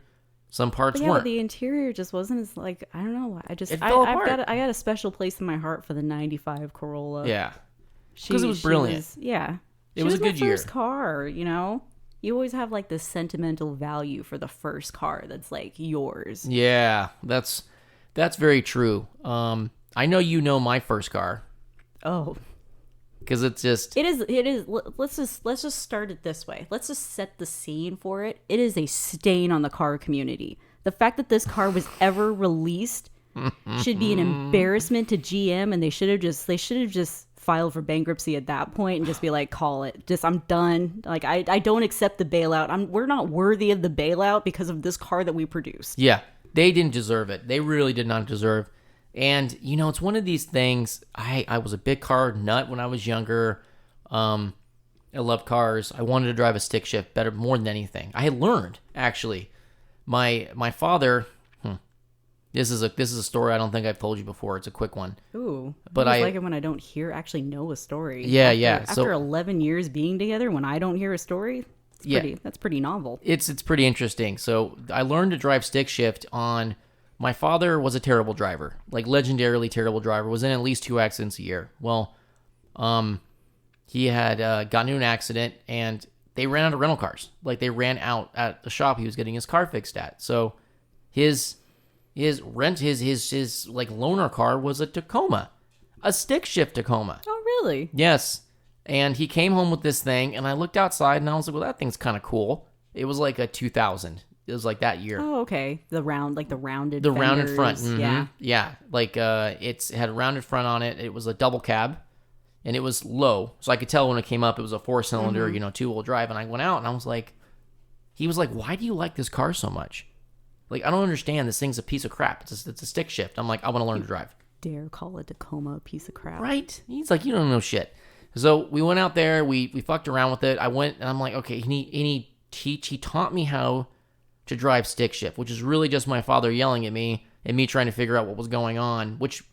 Some parts weren't. But the interior just wasn't as, like, I don't know. I fell apart. I got a special place in my heart for the 95 Corolla. Yeah. Because it was brilliant. It was a good year. First car, You always have, like, this sentimental value for the first car that's, like, yours. Yeah, that's very true. I know my first car. Oh. Because it's just... It is. Let's just start it this way. Let's just set the scene for it. It is a stain on the car community. The fact that this car was ever released should be an embarrassment to GM, and they should have just filed for bankruptcy at that point and just be like, call it. I'm done. Like, I don't accept the bailout. We're not worthy of the bailout because of this car that we produced. Yeah, they didn't deserve it. They really did not deserve. And, it's one of these things. I was a big car nut when I was younger. I loved cars. I wanted to drive a stick shift more than anything. I had learned, actually. My father... This is a story I don't think I've told you before. It's a quick one. Ooh. But I like it when I don't know a story. Yeah, After 11 years being together, when I don't hear a story, that's pretty novel. It's pretty interesting. So I learned to drive stick shift on... My father was a terrible driver, like legendarily terrible driver, was in at least 2 accidents a year. Well, he had gotten into an accident and they ran out of rental cars. Like they ran out at the shop he was getting his car fixed at. So his like loaner car was a Tacoma, a stick shift Tacoma. Oh, really? Yes. And he came home with this thing, and I looked outside, and I was like, well, that thing's kind of cool. It was like a 2000. It was like that year. Oh, okay. The rounded The rounded fenders. front. Mhm. Yeah. Yeah. Like, it had a rounded front on it. It was a double cab, and it was low. So I could tell when it came up, it was a 4-cylinder, 2-wheel drive. And I went out, and I was like, he was like, why do you like this car so much? Like, I don't understand. This thing's a piece of crap. It's a stick shift. I'm like, I want to learn to drive. Dare call a Tacoma a piece of crap. Right? He's like, you don't know shit. So we went out there. We fucked around with it. I went, and I'm like, okay, he taught me how to drive stick shift, which is really just my father yelling at me and me trying to figure out what was going on, which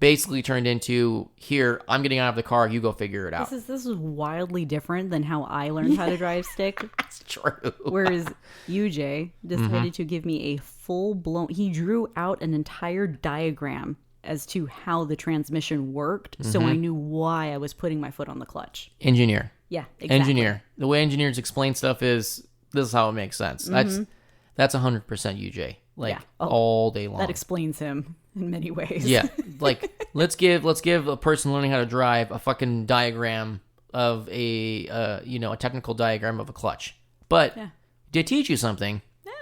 basically turned into, here, I'm getting out of the car, you go figure it out. This is wildly different than how I learned how to drive stick. That's true. Whereas UJ decided to give me a full-blown... He drew out an entire diagram as to how the transmission worked, so I knew why I was putting my foot on the clutch. Engineer. Yeah, exactly. Engineer. The way engineers explain stuff is, this is how it makes sense. That's 100% UJ. Like, all day long. That explains him in many ways. Yeah. Like, let's give a person learning how to drive a fucking diagram of a technical diagram of a clutch. But did teach you something. Yeah.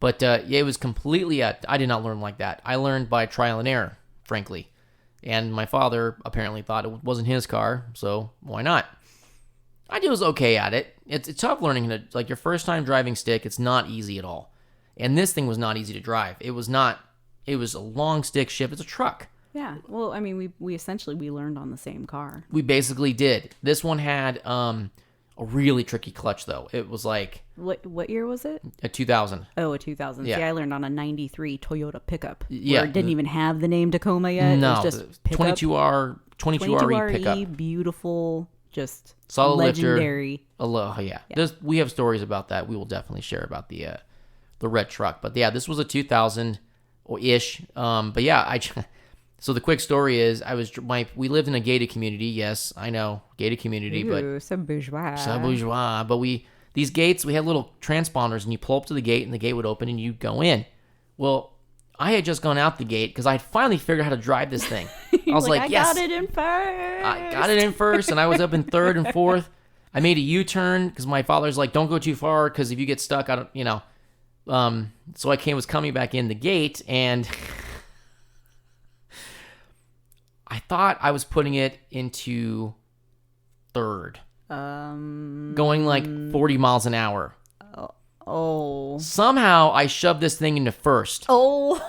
But it was completely I did not learn like that. I learned by trial and error, frankly. And my father apparently thought it wasn't his car, so why not? I was okay at it. It's tough learning like your first time driving stick. It's not easy at all. And this thing was not easy to drive. It was a long stick shift. It's a truck. Yeah. Well, I mean, we essentially learned on the same car. We basically did. This one had a really tricky clutch though. It was like what year was it? A 2000. Oh, a 2000. Yeah. See, I learned on a 93 Toyota pickup. Yeah. Where it didn't even have the name Tacoma yet. No, it was just pickup. 22RE pickup. Beautiful, just solid legendary. Lifter. Yeah. We have stories about that. We will definitely share about the red truck. But yeah, this was a 2000 ish. But yeah, so the quick story is we lived in a gated community. Yes, I know, gated community. Ooh, but so bourgeois. So bourgeois. But these gates, we had little transponders, and you pull up to the gate, and the gate would open, and you'd go in. Well, I had just gone out the gate because I had finally figured out how to drive this thing. I was like, yes. I got it in first. I got it in first, and I was up in third and fourth. I made a U-turn because my father's like, don't go too far because if you get stuck, I don't, so I was coming back in the gate, and I thought I was putting it into third. Going like 40 miles an hour. Oh. Somehow I shoved this thing into first. Oh.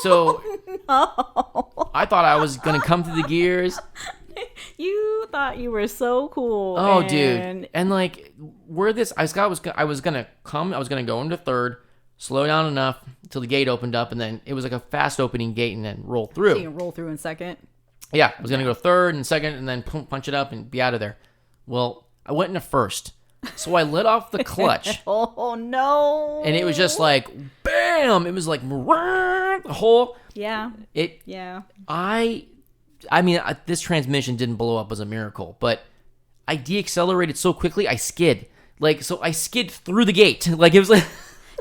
So No. I thought I was going to come through the gears. You thought you were so cool. Oh, dude. And like I was going to go into third, slow down enough until the gate opened up, and then it was like a fast opening gate and then roll through. So you can roll through in second? Yeah, I was going to go third and second and then punch it up and be out of there. Well, I went into first. So I let off the clutch. Oh, no. And it was just like, bam! It was like, the whole... Yeah. Yeah. I mean, this transmission didn't blow up as a miracle, but I deaccelerated so quickly, I skid. Like, so I skid through the gate. Like, it was like...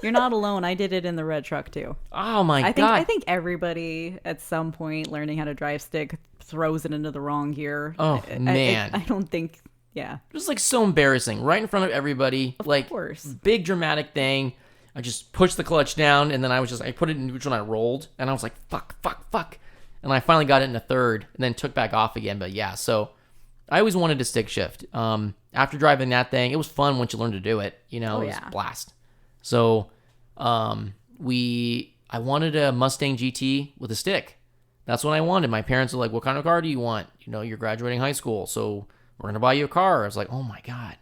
You're not alone. I did it in the red truck, too. Oh, my God. I think everybody, at some point, learning how to drive stick, throws it into the wrong gear. Oh, man. I don't think... Yeah. It was like so embarrassing, right in front of everybody. Of course. Big dramatic thing. I just pushed the clutch down, and then I put it in neutral and I rolled, and I was like, fuck. And I finally got it in a third, and then took back off again. But yeah, so I always wanted to stick shift. After driving that thing, it was fun once you learn to do it. It was a blast. So I wanted a Mustang GT with a stick. That's what I wanted. My parents were like, what kind of car do you want? You're graduating high school, so we're going to buy you a car. I was like, oh my God.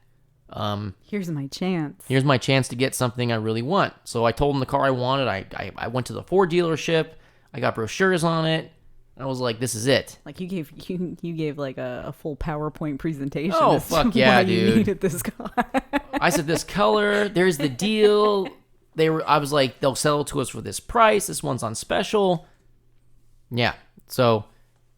Here's my chance. Here's my chance to get something I really want. So I told them the car I wanted. I went to the Ford dealership. I got brochures on it. I was like, this is it. Like you gave like a full PowerPoint presentation. Oh, fuck yeah, why dude. You needed this car. I said, this color, there's the deal. I was like, they'll sell it to us for this price. This one's on special. Yeah. So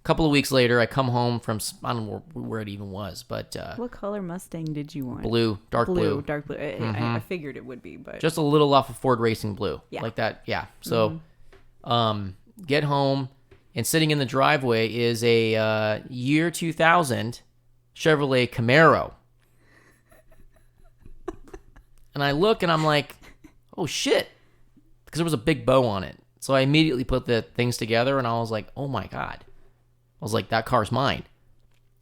couple of weeks later, I come home from, I don't know where it even was, but what color Mustang did you want? Blue, dark blue. Dark blue. I figured it would be, but just a little off of Ford Racing Blue, like that. Yeah. So, get home, and sitting in the driveway is a year 2000 Chevrolet Camaro. And I look and I'm like, oh shit. Because there was a big bow on it. So I immediately put the things together and I was like, oh my God. I was like, that car's mine.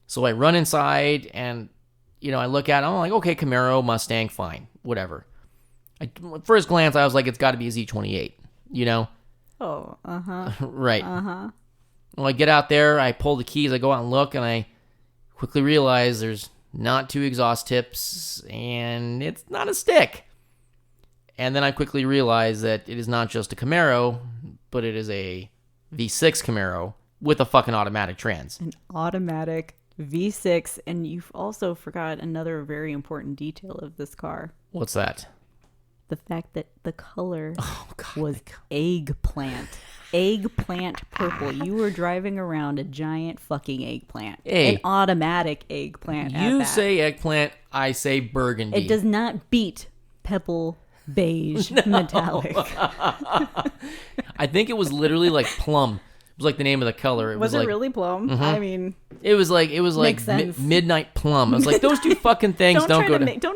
So I run inside and, I look at it. I'm like, okay, Camaro, Mustang, fine, whatever. First glance, I was like, it's got to be a Z28, Oh, uh-huh. Right. Uh-huh. Well, I get out there, I pull the keys, I go out and look, and I quickly realize there's not 2 exhaust tips, and it's not a stick. And then I quickly realize that it is not just a Camaro, but it is a V6 Camaro with a fucking automatic trans. An automatic V6, and you've also forgot another very important detail of this car. What's that? The fact that the color was eggplant. Eggplant purple. You were driving around a giant fucking eggplant. Hey, an automatic eggplant. You say eggplant, I say burgundy. It does not beat pebble beige metallic. I think it was literally like plum. It was like the name of the color. It was like, really plum? Mm-hmm. I mean, it was like midnight plum. I was like, those two fucking things don't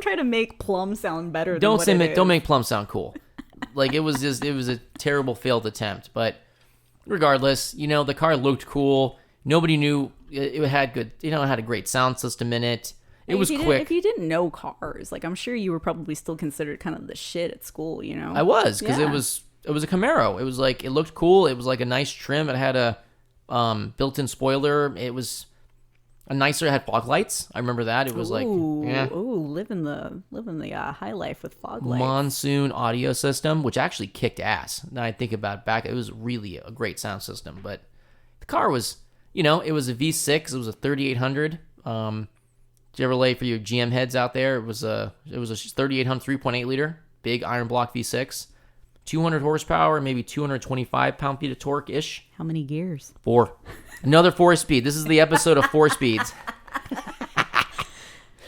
try to make plum sound better. Don't make plum sound cool. Like it was a terrible failed attempt. But regardless, the car looked cool. Nobody knew it had good. It had a great sound system in it. It was quick. If you didn't know cars, like I'm sure you were probably still considered kind of the shit at school. I was because it was a Camaro. It was like, it looked cool. It was like a nice trim. It had a built-in spoiler. It was a nicer. It had fog lights. I remember that. It was living the high life with fog lights. Monsoon audio system, which actually kicked ass. Now I think about it back, it was really a great sound system. But the car was, it was a V6. It was a 3800. Chevrolet, for you GM heads out there, it was a 3800 3.8 liter big iron block V6. 200 horsepower, maybe 225 pound-feet of torque-ish. How many gears? 4. Another 4-speed. This is the episode of 4 speeds.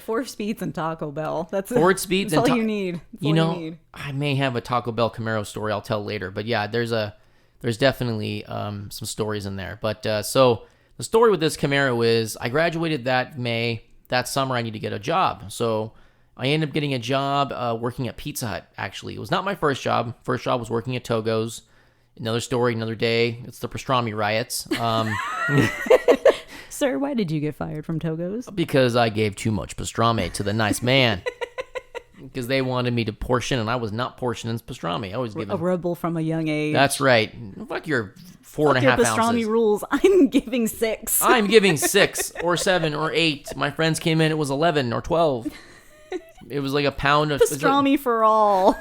4 speeds and Taco Bell. That's 4 speeds. That's all you need. That's all you need. I may have a Taco Bell Camaro story I'll tell later. But yeah, there's definitely some stories in there. But so the story with this Camaro is I graduated that May. That summer I need to get a job. So I ended up getting a job working at Pizza Hut, actually. It was not my first job. First job was working at Togo's. Another story, another day. It's the pastrami riots. Sir, why did you get fired from Togo's? Because I gave too much pastrami to the nice man. Because they wanted me to portion, and I was not portioning pastrami. I was giving... A rebel from a young age. That's right. Fuck your 4.5 ounces. Pastrami rules. I'm giving 6. I'm giving 6 or 7 or 8. My friends came in, it was 11 or 12. It was like a pound of pastrami for all.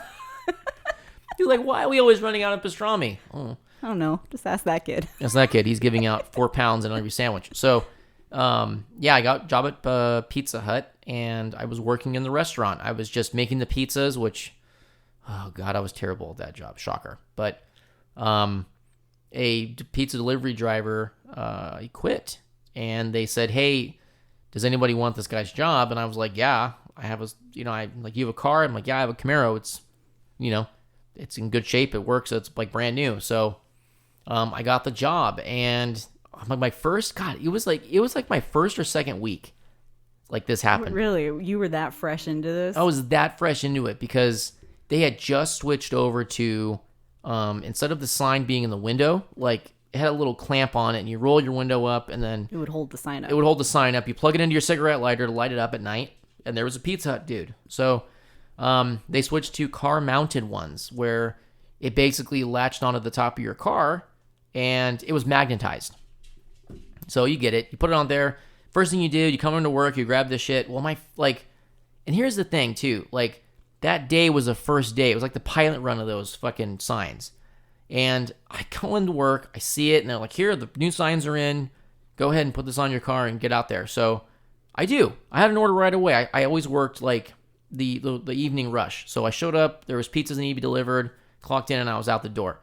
You're like, why are we always running out of pastrami? Oh. I don't know. Just ask that kid. That's that kid. He's giving out 4 pounds in every sandwich. So, I got a job at Pizza Hut, and I was working in the restaurant. I was just making the pizzas, which, oh God, I was terrible at that job. Shocker. But a pizza delivery driver, he quit, and they said, hey, does anybody want this guy's job? And I was like, yeah. I have you have a car? I'm like, yeah, I have a Camaro. It's, it's in good shape. It works. It's like brand new. So, I got the job, and I'm like it was like my first or second week, like this happened. Really? You were that fresh into this? I was that fresh into it because they had just switched over to, instead of the sign being in the window, like it had a little clamp on it, and you roll your window up, and then it would hold the sign up. It would hold the sign up. You plug it into your cigarette lighter to light it up at night. And there was a Pizza Hut dude. So they switched to car-mounted ones where it basically latched onto the top of your car and it was magnetized. So you get it. You put it on there. First thing you do, you come into work, you grab this shit. Well, and here's the thing too. Like that day was the first day. It was like the pilot run of those fucking signs. And I go into work, I see it, and they're like, here, the new signs are in. Go ahead and put this on your car and get out there. So I do. I had an order right away. I always worked like the evening rush. So I showed up. There was pizzas that need to be delivered. Clocked in, and I was out the door.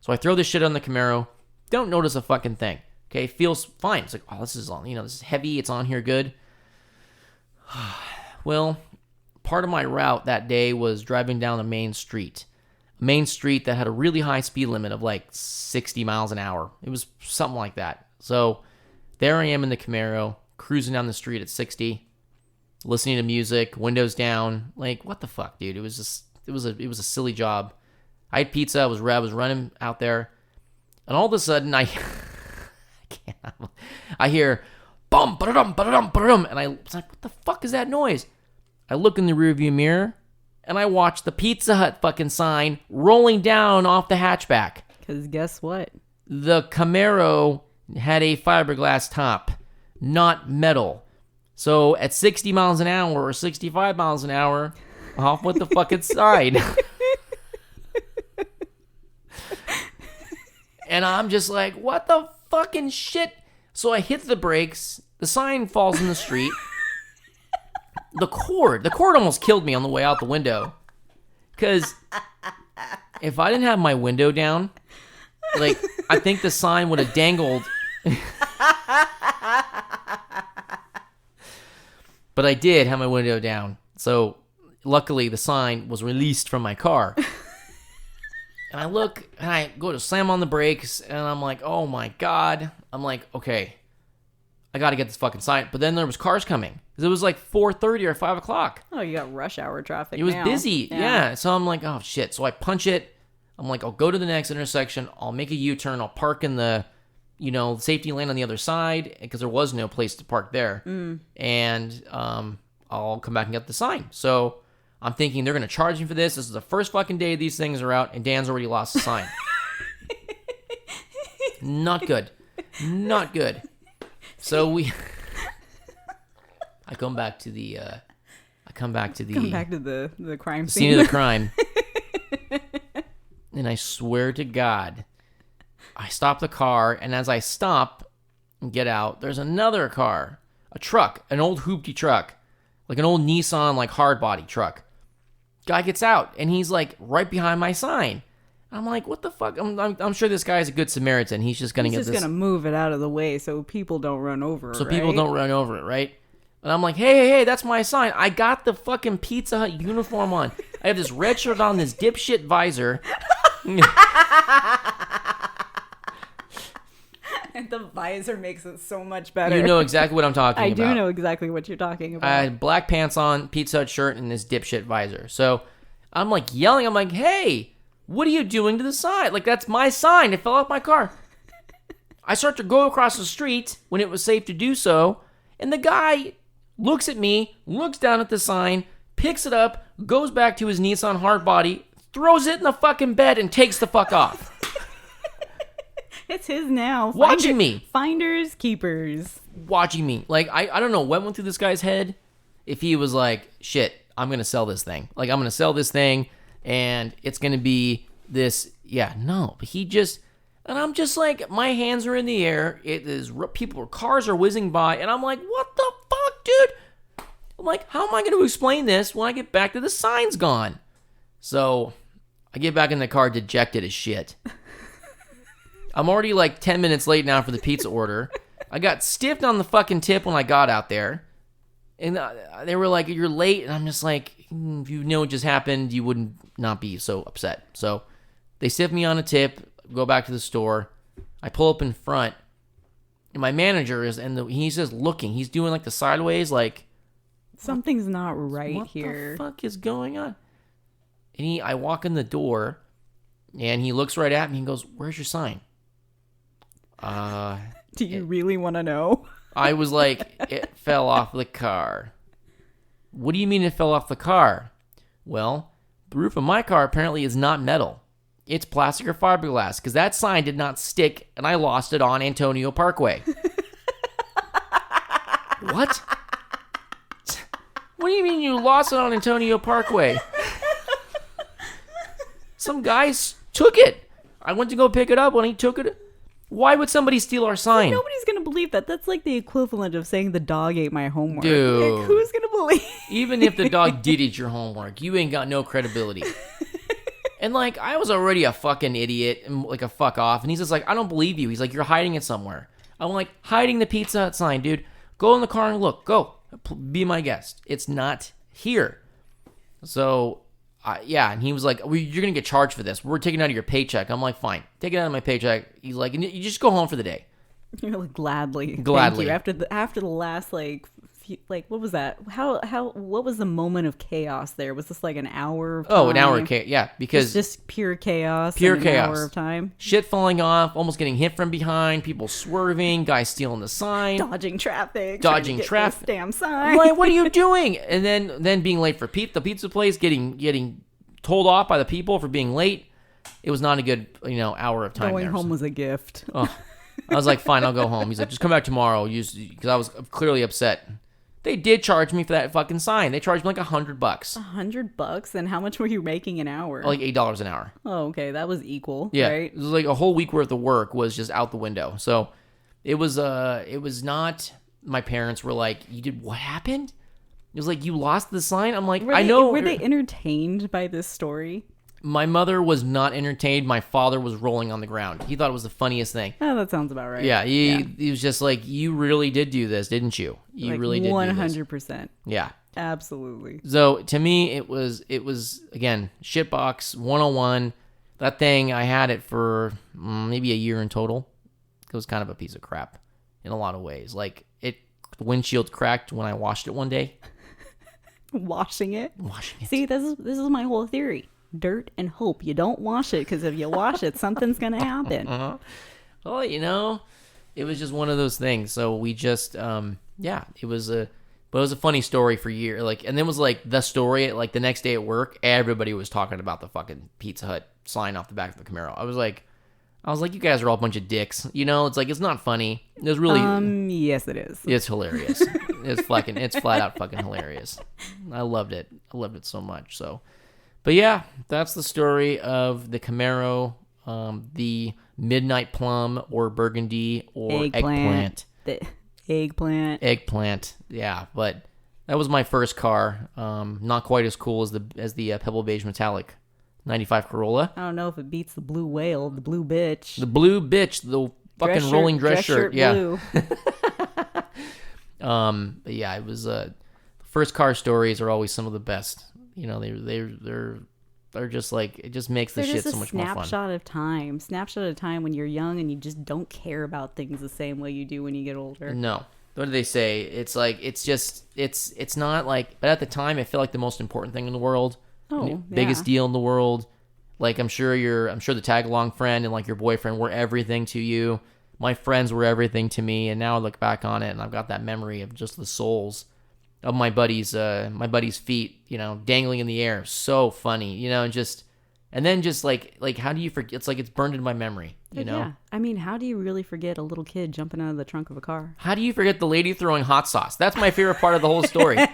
So I throw this shit on the Camaro. Don't notice a fucking thing. Okay, feels fine. It's like, oh, this is on. This is heavy. It's on here good. Well, part of my route that day was driving down a main street that had a really high speed limit of like 60 miles an hour. It was something like that. So there I am in the Camaro. cruising down the street at 60, listening to music, windows down. Like, what the fuck, dude? It was just, it was a silly job. I had pizza. I was running out there, and all of a sudden, I hear bum, ba-da-dum, ba-da-dum, ba-da-dum, and I was like, what the fuck is that noise? I look in the rearview mirror, and I watch the Pizza Hut fucking sign rolling down off the hatchback. Because guess what? The Camaro had a fiberglass top, not metal. So at 60 miles an hour or 65 miles an hour, off with the fucking sign. And I'm just like, what the fucking shit? So I hit the brakes. The sign falls in the street. The cord almost killed me on the way out the window. Because if I didn't have my window down, like, I think the sign would have dangled. But I did have my window down. So luckily the sign was released from my car. And I look, and I go to slam on the brakes, and I'm like, oh my God. I'm like, okay, I got to get this fucking sign. But then there was cars coming. Because it was like 4:30 or 5 o'clock. Oh, you got rush hour traffic. It was now. busy. Yeah. So I'm like, oh shit. So I punch it. I'm like, I'll go to the next intersection. I'll make a U-turn. I'll park in the, safety lane on the other side, because there was no place to park there. And I'll come back and get the sign. So I'm thinking they're going to charge me for this. This is the first fucking day these things are out, and Dan's already lost the sign. Not good. Not good. So I come back to the the crime scene of the crime. And I swear to God, I stop the car, and as I stop and get out, there's another car, a truck, an old hoopty truck, like an old Nissan, like hard body truck. Guy gets out, and he's like right behind my sign. I'm like, what the fuck? I'm sure this guy's a good Samaritan. He's just gonna gonna move it out of the way so people don't run over it. So people don't run over it, right? And I'm like, hey, that's my sign. I got the fucking Pizza Hut uniform on. I have this red shirt on, this dipshit visor. And the visor makes it so much better. You know exactly what I'm talking about. I do know exactly what you're talking about. I had black pants on, Pizza Hut shirt, and this dipshit visor. So I'm like yelling. I'm like, hey, what are you doing to the sign? Like, that's my sign. It fell off my car. I start to go across the street when it was safe to do so, and the guy looks at me, looks down at the sign, picks it up, goes back to his Nissan hardbody, throws it in the fucking bed, and takes the fuck off. It's his now. Watching me. Finders, keepers. Watching me. Like, I don't know what went through this guy's head. If he was like, shit, I'm going to sell this thing. Like, I'm going to sell this thing, and it's going to be this. Yeah, no. But he just, and I'm just like, my hands are in the air. It is, cars are whizzing by, and I'm like, what the fuck, dude? I'm like, how am I going to explain this when I get back to the sign's gone? So I get back in the car dejected as shit. I'm already like 10 minutes late now for the pizza order. I got stiffed on the fucking tip when I got out there. And they were like, you're late. And I'm just like, if you know what just happened, you wouldn't not be so upset. So they stiff me on a tip, go back to the store. I pull up in front. And my manager is, he's just looking. He's doing like the sideways, like, something's not right here. What the fuck is going on? And I walk in the door, and he looks right at me and goes, where's your sign? Do you really want to know? I was like, it fell off the car. What do you mean it fell off the car? Well, the roof of my car apparently is not metal. It's plastic or fiberglass, because that sign did not stick, and I lost it on Antonio Parkway. What? What do you mean you lost it on Antonio Parkway? Some guys took it. I went to go pick it up when he took it. Why would somebody steal our sign? Nobody's going to believe that. That's like the equivalent of saying the dog ate my homework. Dude. Like, who's going to believe? Even if the dog did eat your homework, you ain't got no credibility. And like, I was already a fucking idiot and like a fuck off. And he's just like, I don't believe you. He's like, you're hiding it somewhere. I'm like, hiding the Pizza Hut sign, dude. Go in the car and look. Go. Be my guest. It's not here. So, yeah. And he was like, well, you're going to get charged for this. We're taking it out of your paycheck. I'm like, fine. Take it out of my paycheck. He's like, you just go home for the day. You're like, gladly. Gladly. Thank you. After the last what was that? What was the moment of chaos there? Was this like an hour of time? Oh, an hour of chaos. Yeah, because just pure chaos. Pure in chaos. An hour of time. Shit falling off, almost getting hit from behind, people swerving, guys stealing the sign, Dodging traffic. Dodging trying to get traffic. this damn sign. Like, what are you doing? And then being late for the pizza place, getting told off by the people for being late. It was not a good, hour of time. Going there, home so. was a gift. Oh, I was like, fine, I'll go home. He's like, just come back tomorrow. Because I was clearly upset. They did charge me for that fucking sign. They charged me like $100. $100? And how much were you making an hour? Like $8 an hour. Oh, okay, that was equal. Yeah, right? it was like a whole week worth of work was just out the window. So it was not. My parents were like, "You did what happened?" It was like, "You lost the sign." I'm like, "I know." Were they entertained by this story? My mother was not entertained. My father was rolling on the ground. He thought it was the funniest thing. Oh, that sounds about right. Yeah, he was just like, "You really did do this, didn't you? You like really did 100%. Yeah. Absolutely. So to me, it was again, shitbox 101. That thing, I had it for maybe a year in total. It was kind of a piece of crap in a lot of ways. Like the windshield cracked when I washed it one day. Washing it. Washing it. See, this is my whole theory. Dirt and hope. You don't wash it because if you wash it, something's gonna happen. Uh-huh. Well, it was just one of those things. So we just, it was a funny story for years. Like, and then was like the story. Like the next day at work, everybody was talking about the fucking Pizza Hut sign off the back of the Camaro. I was like, you guys are all a bunch of dicks. It's like, it's not funny. It was really, yes, it is. it's hilarious. It's flat out fucking hilarious. I loved it. I loved it so much. So. But yeah, that's the story of the Camaro, the Midnight Plum or Burgundy or Eggplant. The eggplant. Eggplant, yeah. But that was my first car. Not quite as cool as the Pebble Beige Metallic 95 Corolla. I don't know if it beats the Blue Whale, the Blue Bitch. The Blue Bitch, the fucking rolling dress shirt. Yeah. Blue. But yeah, it was first car stories are always some of the best. They're just like, it just makes the shit so much more fun. Snapshot of time when you're young and you just don't care about things the same way you do when you get older. No. What do they say? It's like, it's not like, but at the time it felt like the most important thing in the world. Biggest deal in the world. Like, I'm sure the tag along friend and like your boyfriend were everything to you. My friends were everything to me. And now I look back on it and I've got that memory of just the souls of my buddy's feet, dangling in the air. So funny, and then just like how do you forget? It's like it's burned in my memory, Yeah. I mean, how do you really forget a little kid jumping out of the trunk of a car? How do you forget the lady throwing hot sauce? That's my favorite part of the whole story. She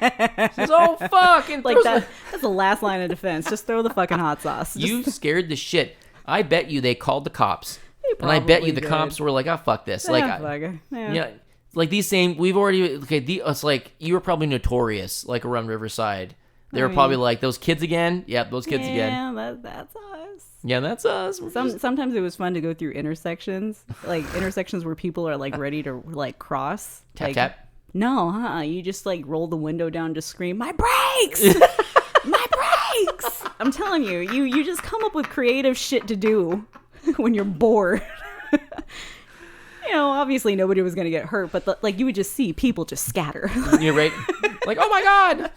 says, "Oh fuck!" And like that's the last line of defense. Just throw the fucking hot sauce. You scared the shit. I bet you they called the cops, and I bet you the cops were like, "Oh fuck this!" Yeah. Like these same, it's like you were probably notorious, like around Riverside. They were probably like, those kids again? Yep, those kids again. Yeah, that's us. Yeah, that's us. Sometimes it was fun to go through intersections, like intersections where people are like ready to like cross. Tap, like, tap. No, you just like roll the window down, just scream, "My brakes! My brakes!" I'm telling you, you just come up with creative shit to do when you're bored. Obviously nobody was going to get hurt, but you would just see people just scatter. You're right. Like, oh my God,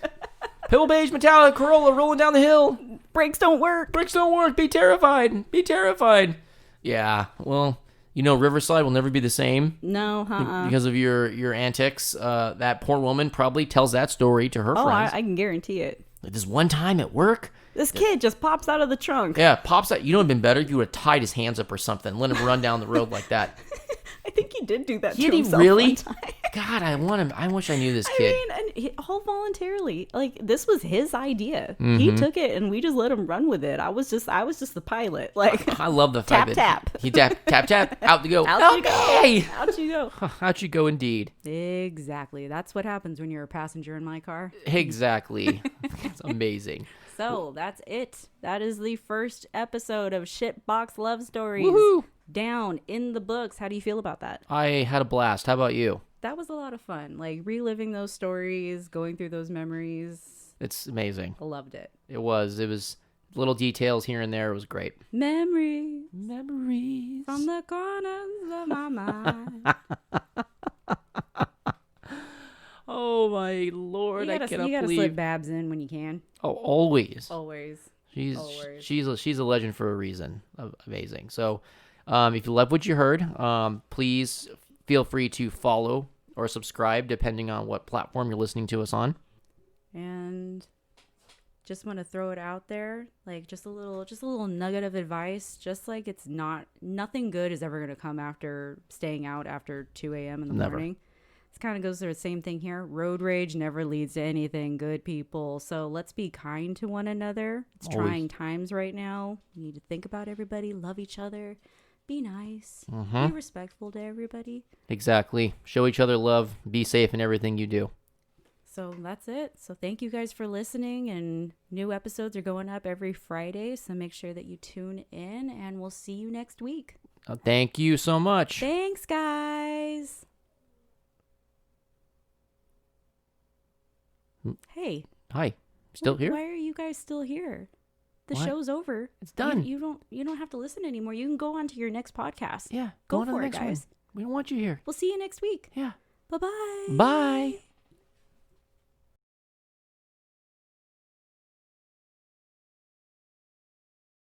Pebble Beige Metallic Corolla rolling down the hill. Brakes don't work. Be terrified. Yeah. Well, Riverside will never be the same. No, because of your antics. That poor woman probably tells that story to her friends. I can guarantee it. Like this one time at work, this kid just pops out of the trunk. Yeah, pops out. It'd been better if you would have tied his hands up or something, let him run down the road like that. I think he did do that to himself. Did he really? One time. God, I want him. I wish I knew this kid. I mean, all voluntarily. Like, this was his idea. Mm-hmm. He took it, and we just let him run with it. I was just the pilot. Like, I love the fact tap. He tap out you go. Out you go. Out you go. Out you go, indeed. Exactly. That's what happens when you're a passenger in my car. Exactly. It's amazing. So that's it. That is the first episode of Shitbox Love Stories. Woohoo! Down in the books. How do you feel about that? I had a blast. How about you? That was a lot of fun. Like reliving those stories, going through those memories. It's amazing. I loved it. It was little details here and there. It was great. Memories Memories. from the corners of my mind. Oh my Lord, I cannot you gotta believe. slip Babs in when you can. Oh, always. Always. She's a legend for a reason. Amazing. So, if you love what you heard, please feel free to follow or subscribe depending on what platform you're listening to us on. And just want to throw it out there, like just a little nugget of advice. Just like nothing good is ever going to come after staying out after 2 a.m. in the Never. morning. It kind of goes through the same thing here. Road rage never leads to anything good, people. So let's be kind to one another. It's Always. trying times right now. We need to think about everybody, love each other, be nice, Mm-hmm. be respectful to everybody. Exactly. Show each other love. Be safe in everything you do. So that's it. So thank you guys for listening, and new episodes are going up every Friday. So make sure that you tune in, and we'll see you next week. Thank you so much. Thanks, guys. Hey. Hi. Still here? Why are you guys still here? The What? show's over. It's done. You don't have to listen anymore. You can go on to your next podcast. Yeah. Go on to the for it, next guys. one. We don't want you here. We'll see you next week. Yeah. Bye-bye. Bye.